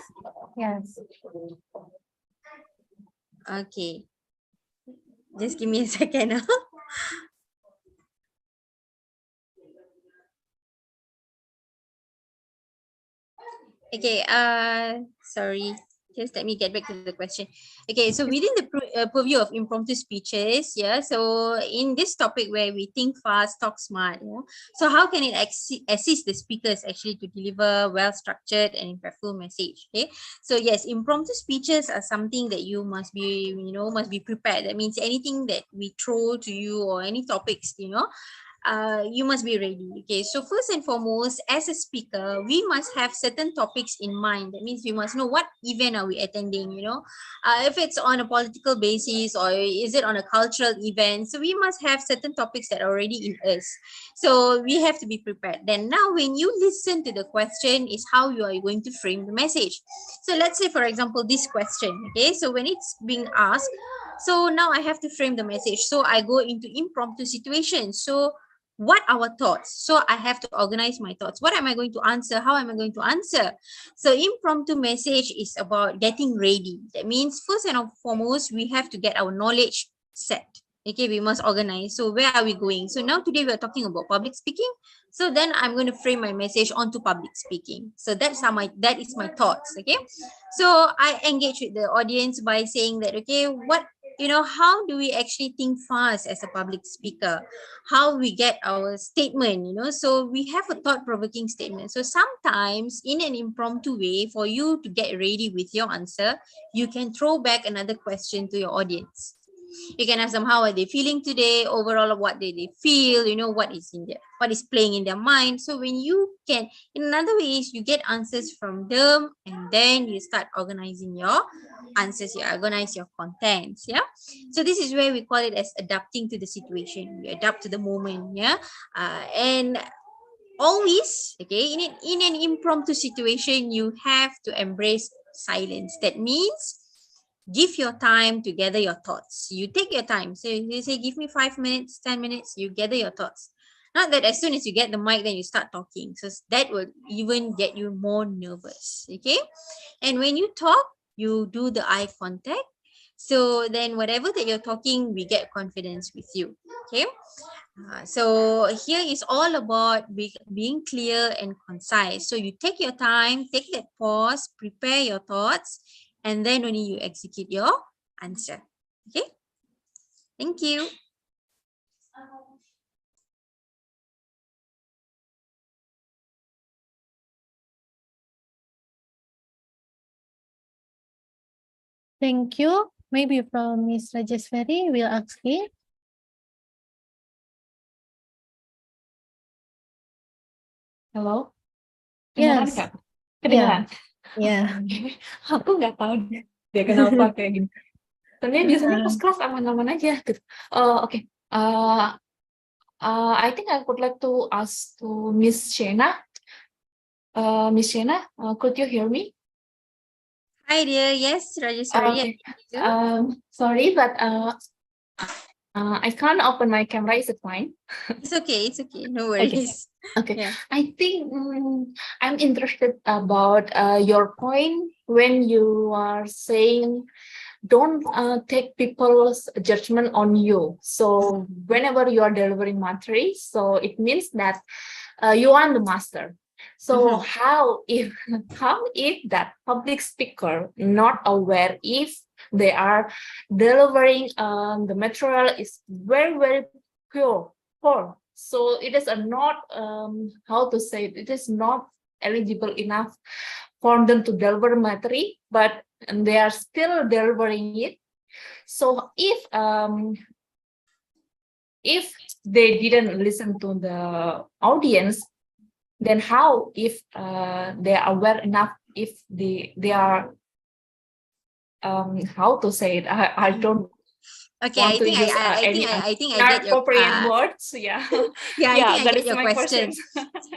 Yes. Okay. Just give me a second. Okay, sorry. Just let me get back to the question. Okay, so within the purview of impromptu speeches, yeah, so in this topic where we think fast, talk smart, so how can it assist the speakers actually to deliver well-structured and impactful message? Okay, so yes, impromptu speeches are something that you must be, must be prepared. That means anything that we throw to you or any topics, you must be ready. Okay, so first and foremost, as a speaker, we must have certain topics in mind. That means we must know what event are we attending, you know, if it's on a political basis or is it on a cultural event. So we must have certain topics that are already in us. So we have to be prepared. Then now when you listen to the question is how you are going to frame the message. So let's say, for example, this question, okay, so when it's being asked, so now I have to frame the message. So I go into impromptu situations. So what are our thoughts? So I have to organize my thoughts. What am I going to answer? How am I going to answer? So impromptu message is about getting ready. That means first and foremost, we have to get our knowledge set. Okay, we must organize. So where are we going? So now today we are talking about public speaking. So then I'm going to frame my message onto public speaking. So that is my thoughts. Okay, so I engage with the audience by saying that, okay, what, you know, how do we actually think fast as a public speaker? How we get our statement, you know? So we have a thought-provoking statement. So sometimes in an impromptu way, for you to get ready with your answer, you can throw back another question to your audience. You can ask them, how are they feeling today? Overall, what did they feel? You know, what is playing in their mind? So when you can, in another ways, you get answers from them, and then you start organizing your answers. You organize your contents. Yeah. So this is where we call it as adapting to the situation. We adapt to the moment. Yeah. And always, okay, in an impromptu situation, you have to embrace silence. That means give your time to gather your thoughts. You take your time. So you say, give me 5 minutes, 10 minutes, you gather your thoughts. Not that as soon as you get the mic, then you start talking. So that will even get you more nervous. Okay. And when you talk, you do the eye contact. So then whatever that you're talking, we get confidence with you. Okay. So here is all about being clear and concise. So you take your time, take that pause, prepare your thoughts, and then only you execute your answer. Okay. Thank you. Thank you. Maybe from Ms. Rajeswari, we'll ask it. Halo, kedengeran Yes. Kak? Kedengeran? Yeah. Aku nggak tahu deh kenapa kayak gini. Sebenarnya biasanya pas kelas aman-aman aja gitu. Oke. I think I would like to ask to Miss Sheena. Miss Sheena, could you hear me? Hi dear. Yes, Rajeswari. Okay. Sorry, but I can't open my camera. Is it fine? It's okay. It's okay. No worries. Okay. Yeah. I think I'm interested about your point when you are saying don't take people's judgment on you. So whenever you are delivering material, so it means that you are the master. So how if that public speaker not aware if they are delivering the material is very poor. So it is not how to say it is not eligible enough for them to deliver material, but they are still delivering it. So if they didn't listen to the audience, then how if they are aware enough if they are how to say it? I don't Okay, want I think to use I think I get your appropriate words. Yeah. yeah, I think I that get is your my question.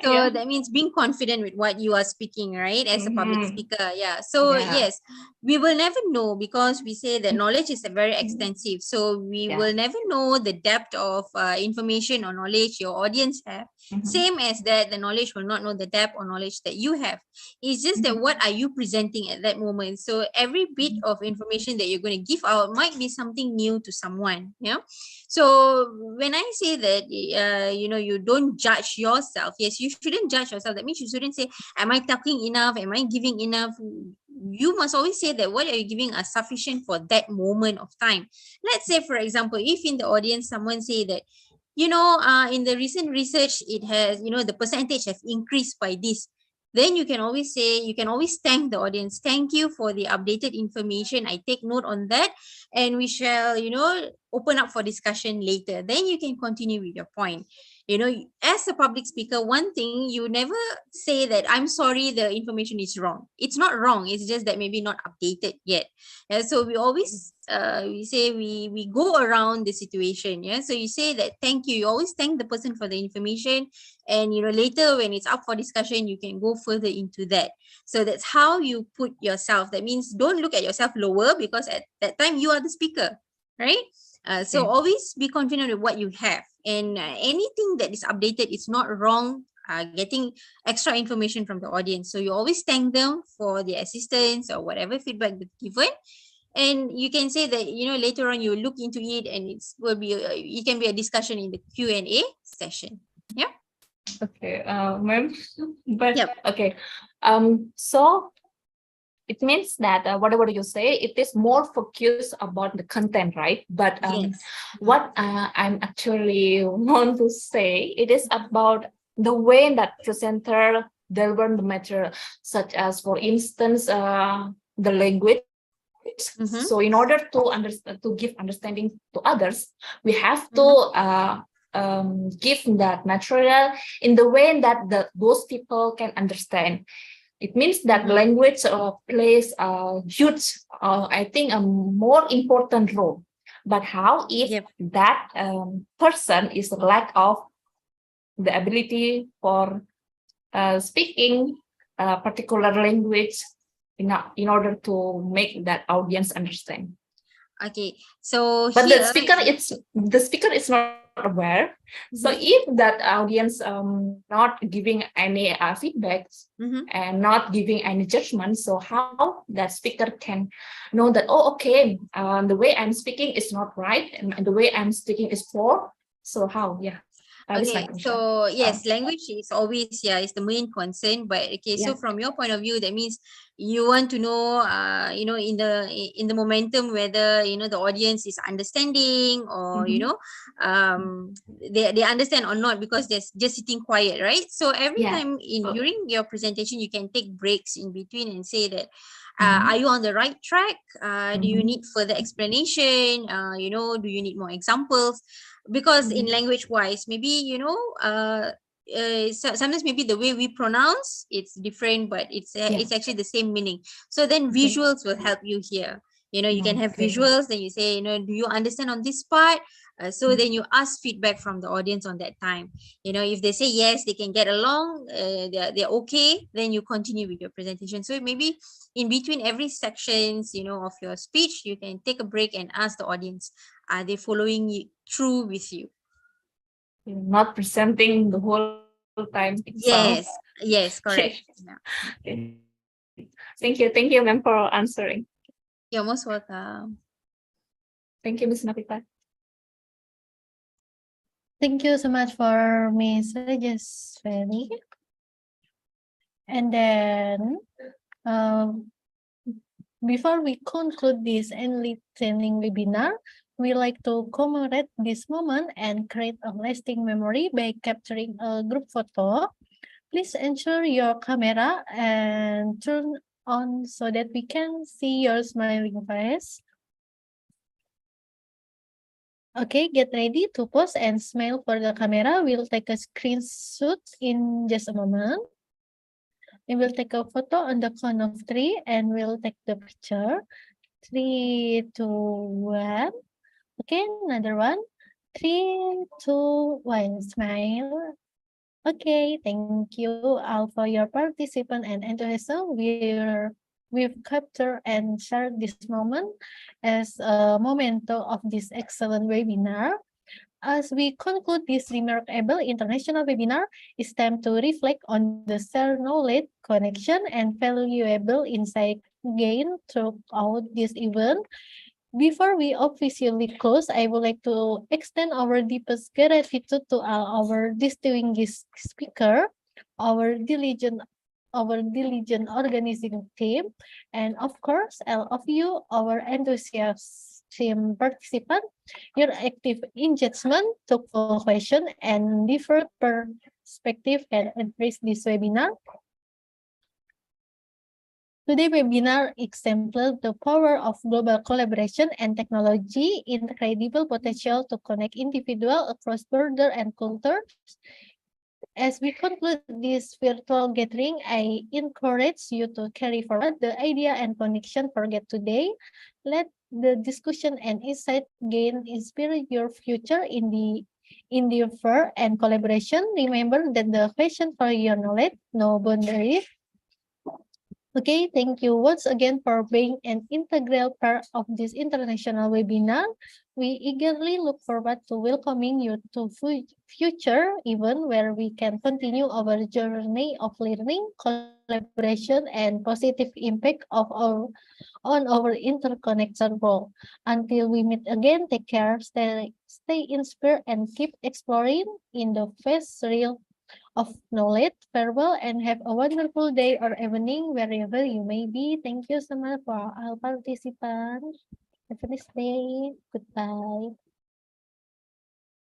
So Yeah. that means being confident with what you are speaking, right? As a public speaker. Yeah. So Yeah. yes, we will never know because we say that knowledge is a very extensive. So we Yeah. will never know the depth of information or knowledge your audience have. Same as that, the knowledge will not know the depth or knowledge that you have. It's just that what are you presenting at that moment? So every bit of information that you're going to give out might be something new to someone. Yeah. So when I say that, you know, you don't judge yourself. Yes, you shouldn't judge yourself. That means you shouldn't say, am I talking enough? Am I giving enough? You must always say that what are you giving are sufficient for that moment of time. Let's say, for example, if in the audience, someone say that, you know, in the recent research, it has, you know, the percentage has increased by this. Then you can always say, you can always thank the audience. Thank you for the updated information. I take note on that. And we shall, you know, open up for discussion later. Then you can continue with your point. You know, as a public speaker, one thing, you never say that I'm sorry, the information is wrong. It's not wrong, it's just that maybe not updated yet. Yeah, so we always we say we go around the situation. Yeah, so you say that thank you always thank the person for the information, and you know, later when it's up for discussion, you can go further into that. So that's how you put yourself. That means don't look at yourself lower, because at that time you are the speaker, right? So always be confident with what you have, and anything that is updated is not wrong. Getting extra information from the audience, so you always thank them for the assistance or whatever feedback they've given, and you can say that, you know, later on you look into it, and it will be it can be a discussion in the Q&A session. Yeah. Okay, ma'am. But Yep. okay, so it means that whatever you say, it is more focused about the content, right? But Yes. what I'm actually want to say, it is about the way that presenter deliver the material, such as, for instance, the language. So in order to understand, to give understanding to others, we have to give that material in the way that those people can understand. It means that language plays a huge, I think, a more important role. But how if that person is lack of the ability for speaking a particular language in order to make that audience understand? Okay, so but here, the speaker is not aware. So if that audience not giving any feedbacks and not giving any judgment, so how that speaker can know that, oh, okay, the way I'm speaking is not right, and the way I'm speaking is poor. So how? Yeah. Okay, so yes, language is always, is the main concern. But okay, so from your point of view, that means you want to know, you know, in the momentum, whether, you know, the audience is understanding, or you know, they understand or not, because they're just sitting quiet, right? So every time during your presentation, you can take breaks in between and say that, are you on the right track? Do you need further explanation? You know, do you need more examples? Because in language wise, maybe, you know, sometimes maybe the way we pronounce it's different, but it's actually the same meaning. So then visuals will help you here. You know, you can have visuals, then you say, you know, do you understand on this part? So then you ask feedback from the audience on that time. You know, if they say yes, they can get along, they're okay, then you continue with your presentation. So maybe in between every sections, you know, of your speech, you can take a break and ask the audience, are they following you through with you? Not presenting the whole time itself. Yes, correct. Okay. Thank you, ma'am, for answering. You're most welcome. Thank you, Ms. Novita. Thank you so much for Ms. Rajeswari. And then, before we conclude this enlightening webinar, we like to commemorate this moment and create a lasting memory by capturing a group photo. Please ensure your camera and turn on so that we can see your smiling face. Okay, get ready to pose and smile for the camera. We'll take a screenshot in just a moment. We will take a photo on the count of 3 and we'll take the picture. 3, 2, 1. Okay, another one. 3, 2, 1. Smile. Okay, thank you all for your participation and enthusiasm. We've captured and shared this moment as a memento of this excellent webinar. As we conclude this remarkable international webinar, it's time to reflect on the shared knowledge, connection, and valuable insight gained throughout this event. Before we officially close, I would like to extend our deepest gratitude to all our distinguished speaker, our diligent organizing team, and of course, all of you, our enthusiastic participants. Your active engagement, thoughtful question, and different perspective can enrich this webinar. Today's webinar exemplifies the power of global collaboration and technology, incredible potential to connect individuals across borders and cultures. As we conclude this virtual gathering, I encourage you to carry forward the idea and connection forget today. Let the discussion and insight gain inspire your future in the endeavor and collaboration. Remember that the question for your knowledge, no boundaries. Okay, thank you once again for being an integral part of this international webinar. We eagerly look forward to welcoming you to future event where we can continue our journey of learning, collaboration, and positive impact of on our interconnected world. Until we meet again, take care, stay inspired, and keep exploring in the vast realm of knowledge. Farewell and have a wonderful day or evening wherever you may be. Thank you so much for all participants. Have a nice day. Goodbye.